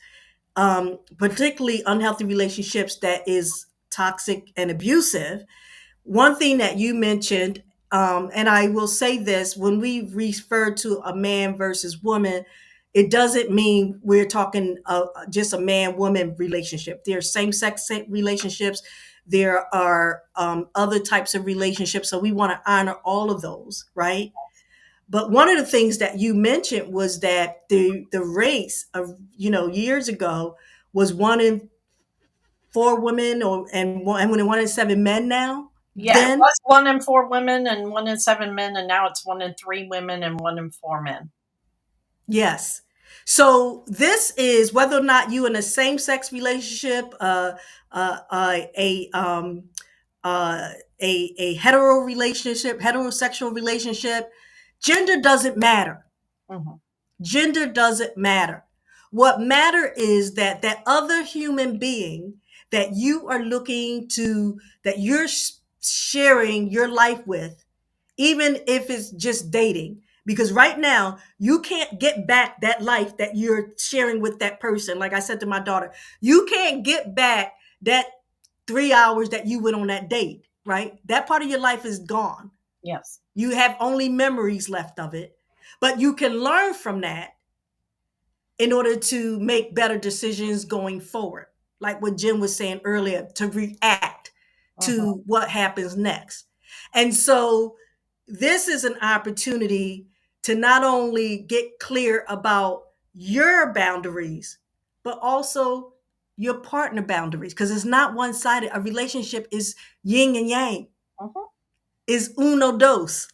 particularly unhealthy relationships that is toxic and abusive. One thing that you mentioned, and I will say this, when we refer to a man versus woman, it doesn't mean we're talking just a man woman relationship. There are same sex relationships. There are other types of relationships. So we want to honor all of those, right? But one of the things that you mentioned was that the race of years ago was 1 in 4 women, and 1 in 7 men now. yeah, it Then was 1 in 4 women and 1 in 7 men, and now it's 1 in 3 women and 1 in 4 men. yes. So this is whether or not you in a same sex relationship, a a heterosexual relationship, gender doesn't matter. Hmm. Gender doesn't matter. What matter is that that other human being that you are looking to, that you're sharing your life with, even if it's just dating. Because right now, you can't get back that life that you're sharing with that person. Like I said to my daughter, you can't get back that 3 hours that you went on that date, right? That part of your life is gone. Yes. You have only memories left of it. But you can learn from that in order to make better decisions going forward. Like what Jim was saying earlier, to react Mhm. to what happens next. And so this is an opportunity to not only get clear about your boundaries, but also your partner boundaries, because it's not one sided. A relationship is yin and yang, Mhm. is uno dos.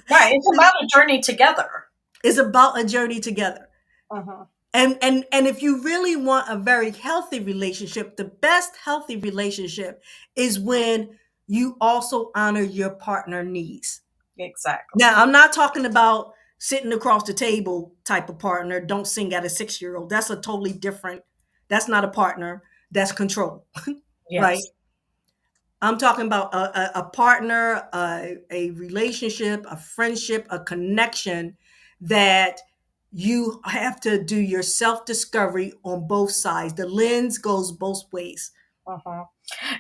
Right, it's about a journey together. It's about a journey together. Mhm. And if you really want a very healthy relationship, the best healthy relationship is when you also honor your partner needs. Exactly. Now, I'm not talking about sitting across the table type of partner, don't sing at a 6 year old. That's a totally different, that's not a partner, that's control, right? Yes. I'm talking about a partner, a relationship, a friendship, a connection that you have to do your self discovery on both sides. The lens goes both ways. Mhm.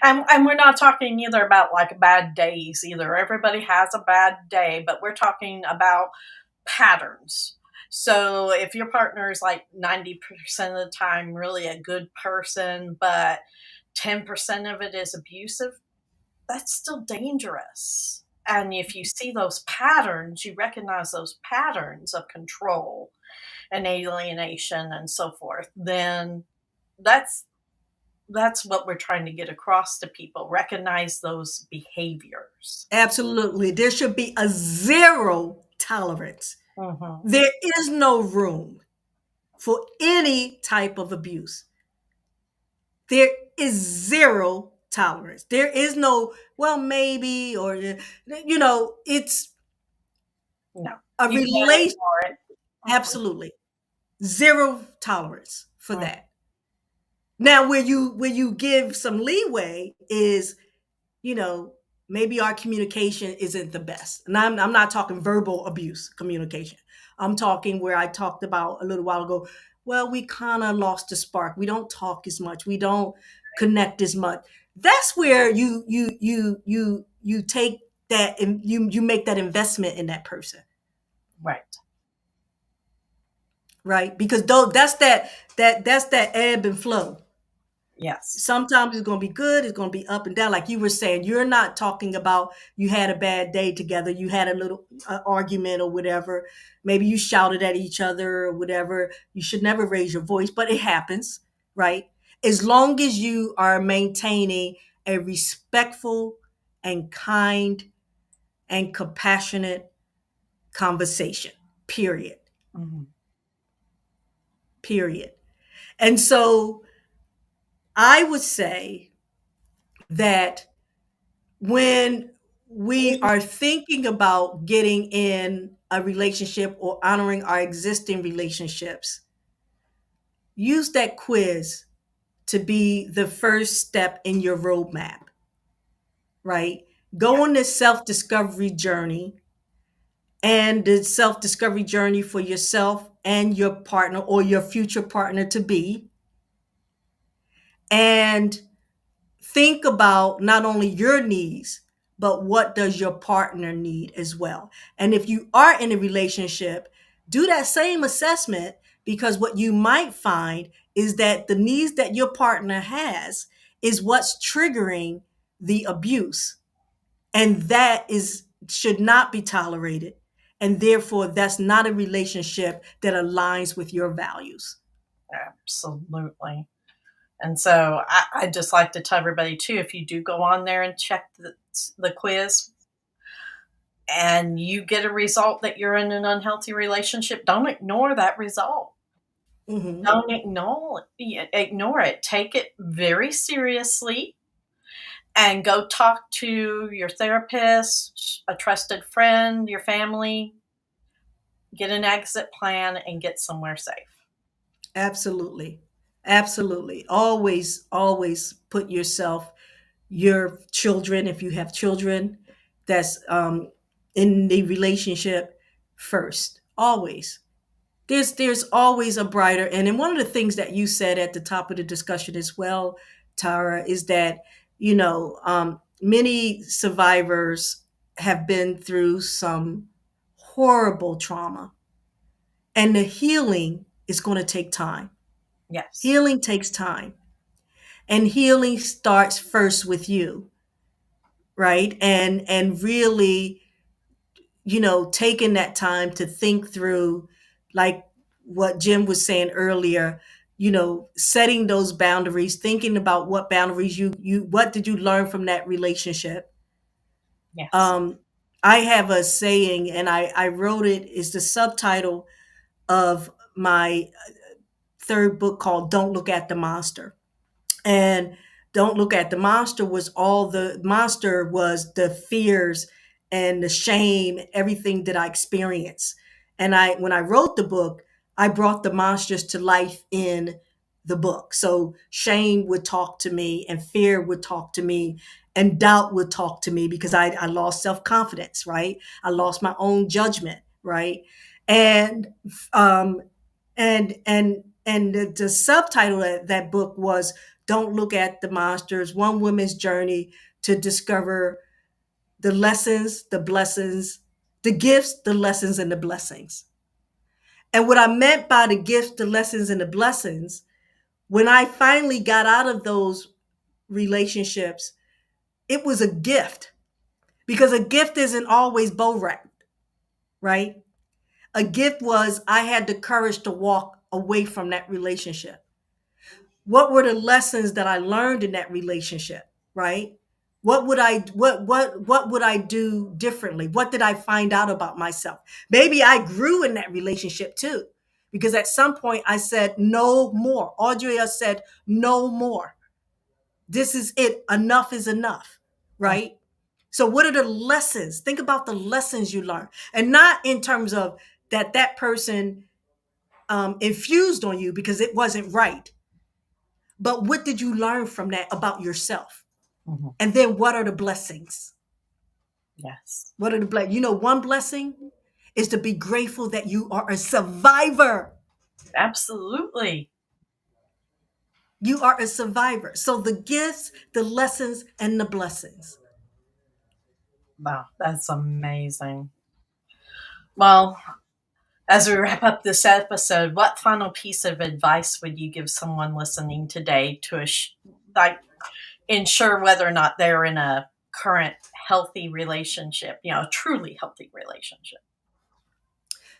And we're not talking either about like bad days either. Everybody has a bad day, but we're talking about patterns. So if your partner is like 90% of the time really a good person, but 10% of it is abusive, that's still dangerous. And if you see those patterns, you recognize those patterns of control and alienation and so forth, then that's that's what we're trying to get across to people. Recognize those behaviors. Absolutely. There should be a zero tolerance. Mhm. There is no room for any type of abuse. There is zero tolerance. There is no, well, maybe, or, it's No, a you can't relation. ignore it. Mhm. Absolutely. Zero tolerance for Mhm. that. Now, where you give some leeway is, you know, maybe our communication isn't the best. And I'm not talking verbal abuse communication. I'm talking where I talked about a little while ago. Well, we kind of lost the spark. We don't talk as much. We don't connect as much. That's where you take that and you make that investment in that person, Right. right? Because though that's that ebb and flow. Yes. Sometimes it's going to be good, it's going to be up and down. Like you were saying, you're not talking about you had a bad day together, you had a little argument or whatever, maybe you shouted at each other or whatever. You should never raise your voice, but it happens, right? As long as you are maintaining a respectful and kind and compassionate conversation, period. Mhm. Period. And so I would say that when we are thinking about getting in a relationship or honoring our existing relationships, use that quiz to be the first step in your roadmap, right? Yeah. Go on this self discovery journey, and the self discovery journey for yourself and your partner or your future partner to be. And think about not only your needs, but what does your partner need as well. And if you are in a relationship, do that same assessment, because what you might find is that the needs that your partner has is what's triggering the abuse, and that is should not be tolerated, and therefore that's not a relationship that aligns with your values. Absolutely. And so I just like to tell everybody too, if you do go on there and check the quiz and you get a result that you're in an unhealthy relationship, don't ignore that result. Hmm. Don't ignore it. Take it very seriously and go talk to your therapist, a trusted friend, your family, get an exit plan and get somewhere safe. Absolutely. Absolutely. Always, always put yourself, your children, if you have children, that's in the relationship first. Always. There's always a brighter end. And one of the things that you said at the top of the discussion as well, Tara, is that, many survivors have been through some horrible trauma, and the healing is going to take time. Yes. Healing takes time, and healing starts first with you, right? And really, taking that time to think through, like what Jim was saying earlier, setting those boundaries, thinking about what boundaries you what did you learn from that relationship. Yes. um I have a saying, and I wrote it, is the subtitle of my third book, called Don't Look at the Monster. And Don't Look at the Monster was, all the monster was the fears and the shame, everything that I experienced. And when I wrote the book, I brought the monsters to life in the book. So shame would talk to me, and fear would talk to me, and doubt would talk to me, because I lost self-confidence, right? I lost my own judgment, right? And um the subtitle of that book was Don't Look at the Monsters: One Woman's Journey to Discover the Lessons, the Blessings, the Gifts, the Lessons, and the Blessings. And what I meant by the gifts, the lessons, and the blessings, when I finally got out of those relationships, it was a gift, because a gift isn't always bow wrapped, right? A gift was, I had the courage to walk away from that relationship. What were the lessons that I learned in that relationship, right? What would I do differently? What did I find out about myself? Maybe I grew in that relationship too, because at some point I said no more. Audrea said no more. This is it. Enough is enough, Mm. right? So what are the lessons? Think about the lessons you learn, and not in terms of that person infused on you because it wasn't right. But what did you learn from that about yourself? Hmm. And then what are the blessings? Yes. What are the blessings? One blessing is to be grateful that you are a survivor. Absolutely. You are a survivor. So the gifts, the lessons, and the blessings. Wow, that's amazing. Well, as we wrap up this episode, what final piece of advice would you give someone listening today to like ensure whether or not they're in a current healthy relationship, a truly healthy relationship?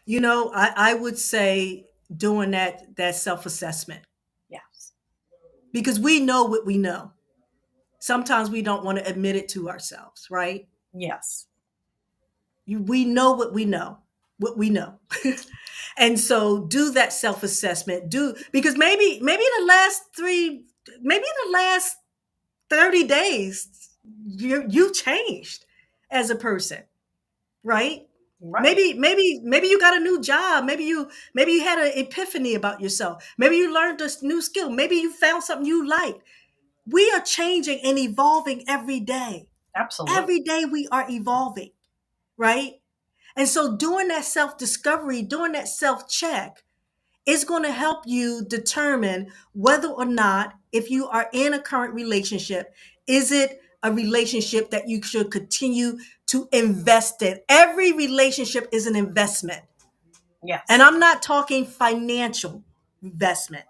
I would say doing that self-assessment, Yes. because we know what we know. Sometimes we don't want to admit it to ourselves, right? Yes. We know what we know, what we know. And so do that self-assessment. Do, because maybe in the last maybe in the last 30 days, you changed as a person, right? Right. Maybe you got a new job. Maybe you had an epiphany about yourself. Maybe you learned a new skill. Maybe you found something you like. We are changing and evolving every day. Absolutely. Every day we are evolving, right? And so doing that self discovery, doing that self check, is going to help you determine whether or not, if you are in a current relationship, is it a relationship that you should continue to invest in. Every relationship is an investment. And Yes. I'm not talking financial investment.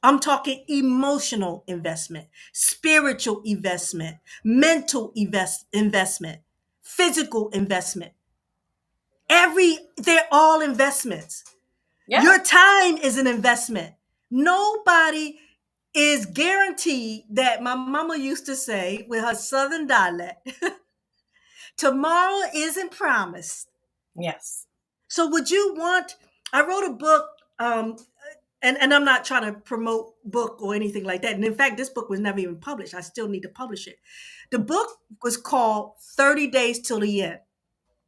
I'm talking emotional investment, spiritual investment, mental investment, physical investment. They're all investments. Yeah. Your time is an investment. Nobody is guaranteed, that my mama used to say with her southern dialect, tomorrow isn't promised. Yes. So would you want, I wrote a book, and I'm not trying to promote book or anything like that. And in fact, this book was never even published. I still need to publish it. The book was called 30 Days Till the End.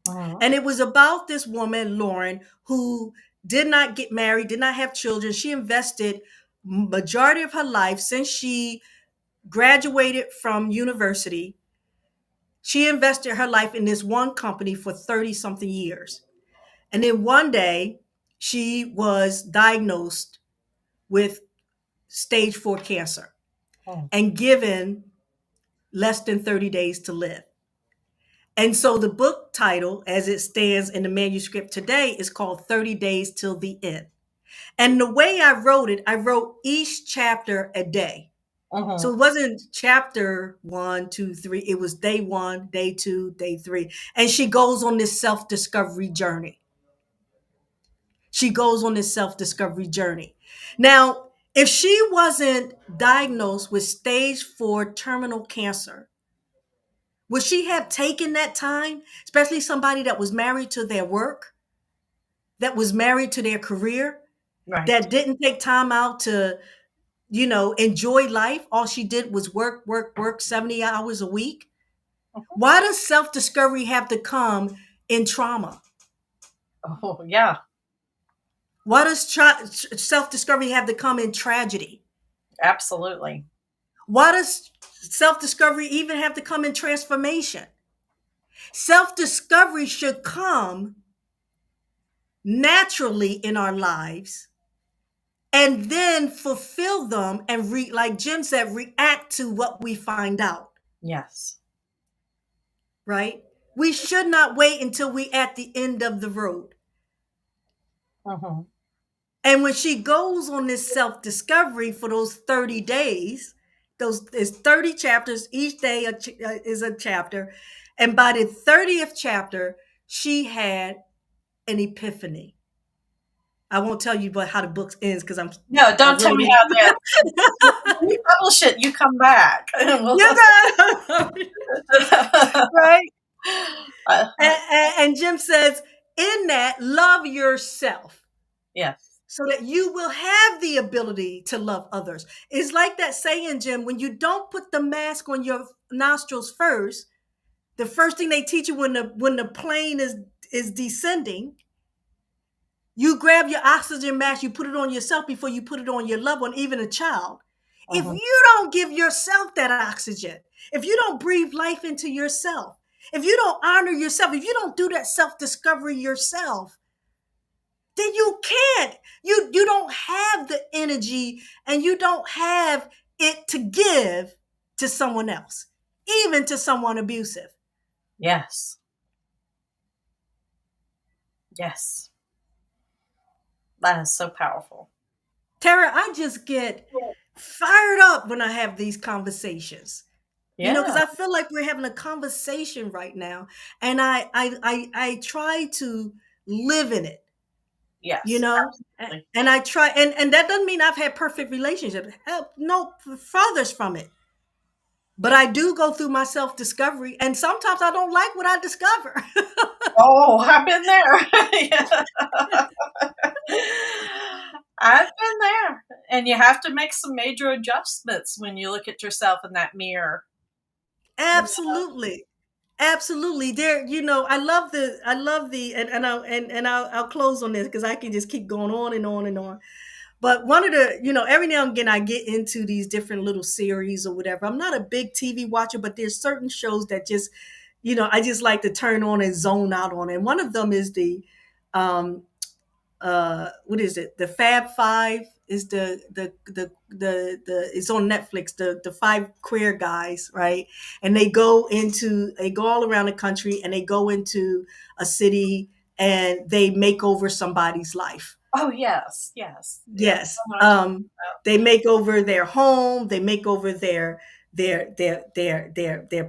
Mhm. And it was about this woman, Lauren, who did not get married, did not have children. She invested majority of her life since she graduated from university. She invested her life in this one company for 30 something years. And then one day she was diagnosed with stage 4 cancer Mhm. and given less than 30 days to live. And so the book title, as it stands in the manuscript today, is called 30 Days Till the End. And the way I wrote it, I wrote each chapter a day. So Mhm. it wasn't chapter one, two, three. It was day one, day two, day three. And she goes on this self discovery journey. She goes on this self discovery journey. Now, if she wasn't diagnosed with stage 4 terminal cancer, would she have taken that time, especially somebody that was married to their work, that was married to their career, Right. that didn't take time out to, enjoy life? All she did was work, work, work 70 hours a week. Mhm. Why does self discovery have to come in trauma? Oh, yeah. Why does self discovery have to come in tragedy? Absolutely. Why does self discovery even have to come in transformation? Self discovery should come naturally in our lives and then fulfill them and like Jim said, react to what we find out, Yes. right? We should not wait until we at the end of the road. Mhm. And when she goes on this self-discovery for those 30 days, those is 30 chapters, each day is a chapter. And by the 30th chapter, she had an epiphany. I won't tell you how the book ends because No, I don't tell wrote me how it. that. When you publish it, you come back. And we'll. Yes, right. Uh, And Jim says, in that, love yourself yes. so that you will have the ability to love others. It's like that saying, Jim, when you don't put the mask on your nostrils first, the first thing they teach you when the plane is descending, you grab your oxygen mask, you put it on yourself before you put it on your loved one, even a child. If Mhm. you don't give yourself that oxygen, if you don't breathe life into yourself, if you don't honor yourself, if you don't do that self-discovery yourself, then you can't. You don't have the energy and you don't have it to give to someone else, even to someone abusive. Yes. Yes. That is so powerful. Tara, I just get fired up when I have these conversations. Because Yeah. I feel like we're having a conversation right now, and I try to live in it. you Yes. know Absolutely. and I try, and that doesn't mean I've had perfect relationships. No, farthest from it. But I do go through my self discovery, and sometimes I don't like what I discover. Oh, I've been there. Yeah. I've been there. And you have to make some major adjustments when you look at yourself in that mirror. You know? Absolutely. Absolutely. There, I love the and I'll close on this because I can just keep going on and on and on. But one of the, every now and again I get into these different little series or whatever. I'm not a big TV watcher, but there's certain shows that just, I just like to turn on and zone out on. And one of them is the um what is it? The Fab Five is the it's on Netflix, the five queer guys, right? And they go all around the country and they go into a city and they make over somebody's life. Oh, yes. Yes. Yes. Yes. I know what you're They make over their home, they make over their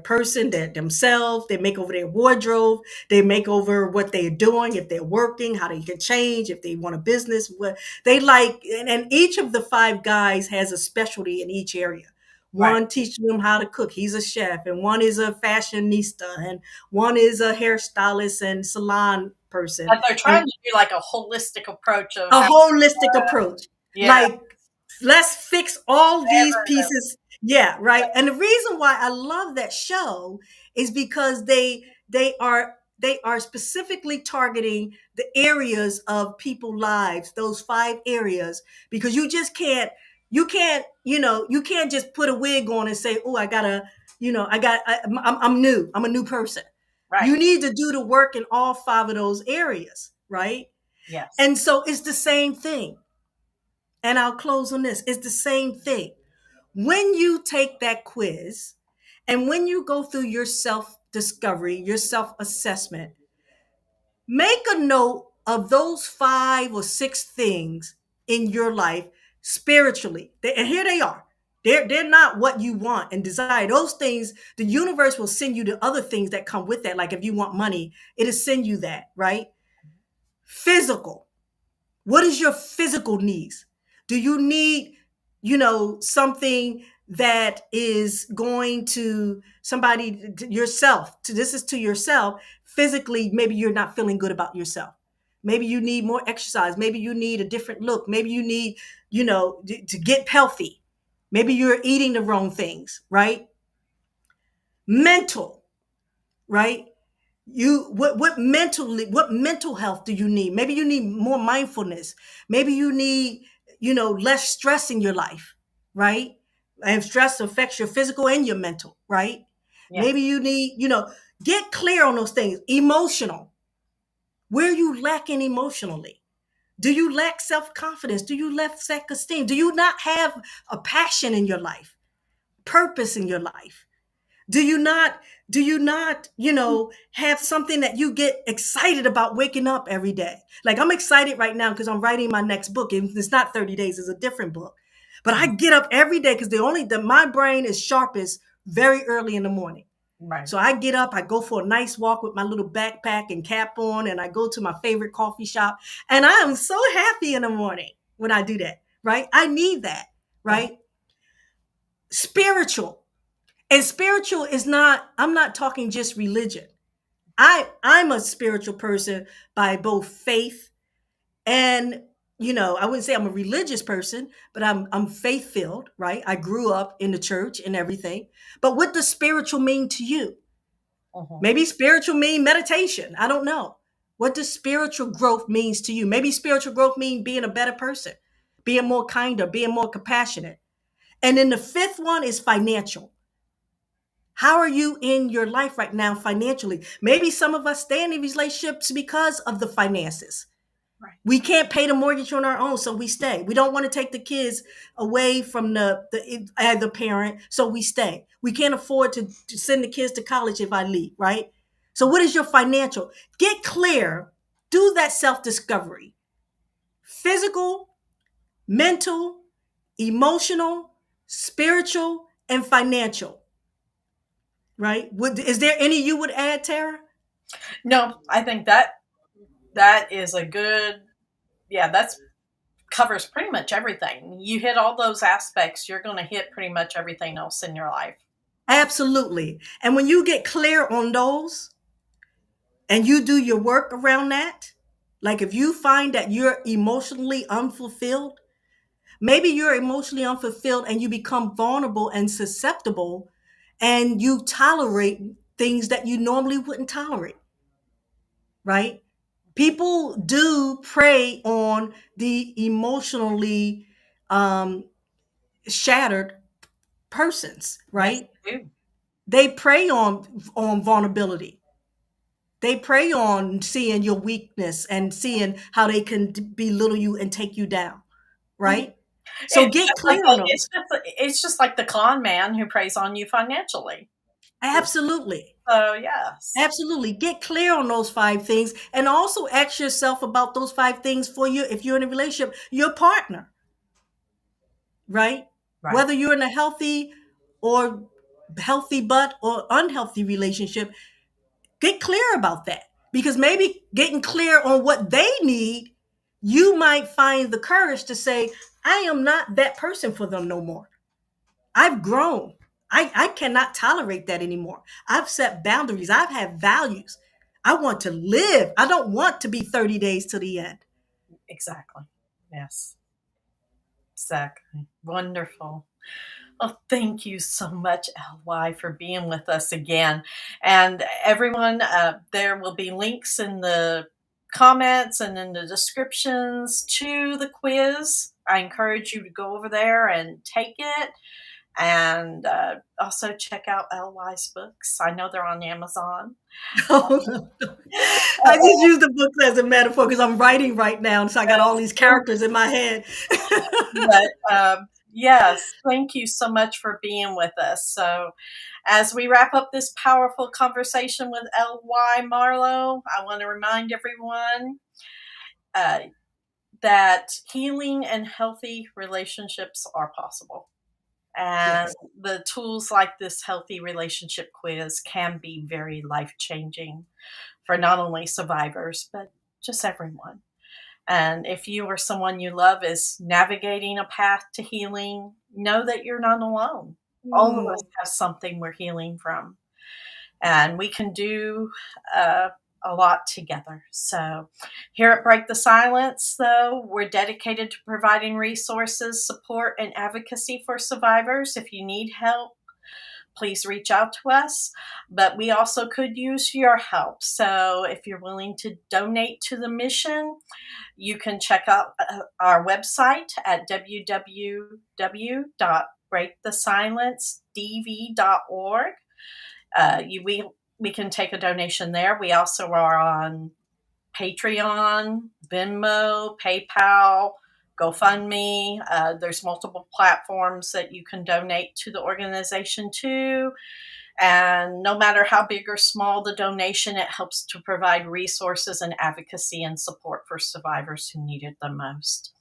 person, themselves, they make over their wardrobe, they make over what they're doing, if they're working, how they can change, if they want a business, what they like. And each of the five guys has a specialty in each area. right. One teaching them how to cook, he's a chef, and one is a fashionista, and one is a hairstylist and salon person, And they're trying and to do like a holistic approach of a how, holistic approach. yeah, Like, let's fix all these ever. pieces. Yeah, right. And the reason why I love that show is because they are specifically targeting the areas of people lives, those 5 areas, because you can't just put a wig on and say, oh, I gotta, I'm new, I'm a new person. Right. You need to do the work in all 5 of those areas, right? Yes. And so it's the same thing. And I'll close on this. It's the same thing. When you take that quiz and when you go through your self discovery, your self assessment, make a note of those 5 or 6 things in your life spiritually. And here they are. They're not what you want and desire. Those things, the universe will send you the other things that come with that. Like if you want money, it'll send you that, right? Physical. What is your physical needs? Do you need, something that is going to somebody, yourself? This is to yourself. Physically, maybe you're not feeling good about yourself. Maybe you need more exercise. Maybe you need a different look. Maybe you need, to get healthy. Maybe you're eating the wrong things, right? Mental, right? What mental health do you need? Maybe you need more mindfulness. Maybe you need, less stress in your life, right? And stress affects your physical and your mental, right? Maybe Yes. you need, get clear on those things. Emotional. Where are you lacking emotionally? Do you lack self-confidence? Do you lack self-esteem? Do you not have a passion in your life, purpose in your life? Do you not have something that you get excited about waking up every day? Like I'm excited right now because I'm writing my next book, and it's not 30 days, it's a different book. But I Mhm. get up every day because my brain is sharpest very early in the morning. Right. So I get up, I go for a nice walk with my little backpack and cap on, and I go to my favorite coffee shop, and I am so happy in the morning when I do that, right? I need that, Mhm. right? Spiritual. And spiritual is not, I'm not talking just religion. I'm a spiritual person by both faith and, I wouldn't say I'm a religious person, but I'm faith filled, right? I grew up in the church and everything. But what does spiritual mean to you? Mhm. Maybe spiritual mean meditation. I don't know. What does spiritual growth means to you? Maybe spiritual growth mean being a better person, being more kinder, being more compassionate. And then the fifth one is financial. How are you in your life right now financially? Maybe some of us stay in these relationships because of the finances. Right. We can't pay the mortgage on our own, so we stay. We don't want to take the kids away from the parent, so we stay. We can't afford to send the kids to college if I leave, right? So what is your financial? Get clear. Do that self-discovery. Physical, mental, emotional, spiritual, and financial, right? Is there any you would add, Tara? No, I think that is a good. Yeah, that's covers pretty much everything. You hit all those aspects, you're going to hit pretty much everything else in your life. Absolutely. And when you get clear on those and you do your work around that, like if you find that you're emotionally unfulfilled, maybe you're emotionally unfulfilled and you become vulnerable and susceptible and you tolerate things that you normally wouldn't tolerate, right? People do prey on the emotionally um, shattered persons, Yes, right? they do. They prey on vulnerability. They prey on seeing your weakness and seeing how they can belittle you and take you down, Mhm. right? So get clear on those. It's just like the con man who preys on you financially. Absolutely. So yes. Absolutely. Get clear on those 5 things and also ask yourself about those 5 things for you if you're in a relationship, your partner, right? Right. Whether you're in a or healthy but or unhealthy relationship, get clear about that. Because maybe getting clear on what they need, you might find the courage to say, I am not that person for them no more. I've grown. I cannot tolerate that anymore. I've set boundaries. I've had values. I want to live. I don't want to be 30 days to the end. Exactly. Yes. Exactly. Wonderful. Oh, thank you so much, LY, for being with us again. And everyone, there will be links in the comments and in the descriptions to the quiz. I encourage you to go over there and take it. And also check out LY's books. I know they're on Amazon. Oh, no, no. I just use the books as a metaphor because I'm writing right now, and so I got all these characters in my head. But yes, thank you so much for being with us. So, as we wrap up this powerful conversation with L.Y.Marlow, I want to remind everyone uh, that healing and healthy relationships are possible. And Yes. the tools like this healthy relationship quiz can be very life changing for not only survivors, but just everyone. And if you or someone you love is navigating a path to healing, know that you're not alone. All of us Mm, have something we're healing from, and we can do uh, a lot together. So, here at Break the Silence, though, we're dedicated to providing resources, support, and advocacy for survivors. If you need help, please reach out to us. But we also could use your help. So, if you're willing to donate to the mission, you can check out our website at www.breakthesilencedv.org. We can take a donation there. We also are on Patreon, Venmo, PayPal, GoFundMe. There's multiple platforms that you can donate to the organization to. And no matter how big or small the donation, it helps to provide resources and advocacy and support for survivors who need it the most.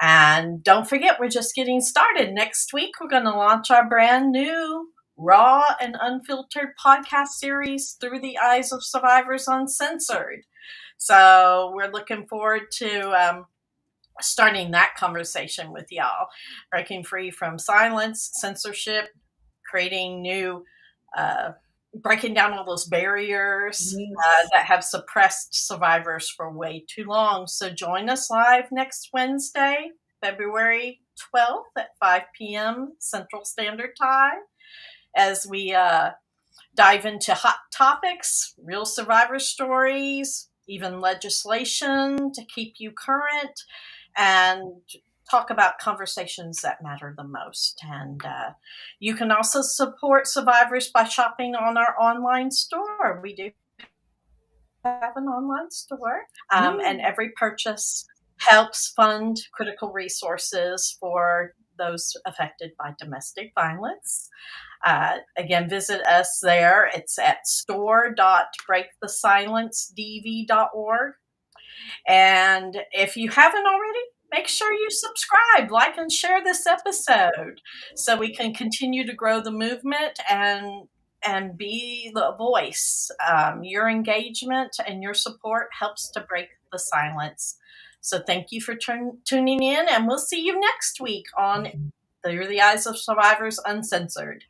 And don't forget, we're just getting started. Next week, we're going to launch our brand new raw and unfiltered podcast series, Through the Eyes of Survivors Uncensored. So we're looking forward to starting that conversation with y'all, breaking free from silence, censorship, creating new, uh, breaking down all those barriers yes. that have suppressed survivors for way too long. So join us live next Wednesday, February 12th at 5 p.m. Central Standard Time as we dive into hot topics, real survivor stories, even legislation to keep you current, and talk about conversations that matter the most. And you can also support survivors by shopping on our online store. We do have an online store, and Mm. every purchase helps fund critical resources for those affected by domestic violence. Again, visit us there. It's at store.breakthesilencedv.org. And if you haven't already, make sure you subscribe, like, and share this episode so we can continue to grow the movement and be the voice. Your engagement and your support helps to break the silence. So thank you for tuning in, and we'll see you next week on Through the Eyes of Survivors Uncensored.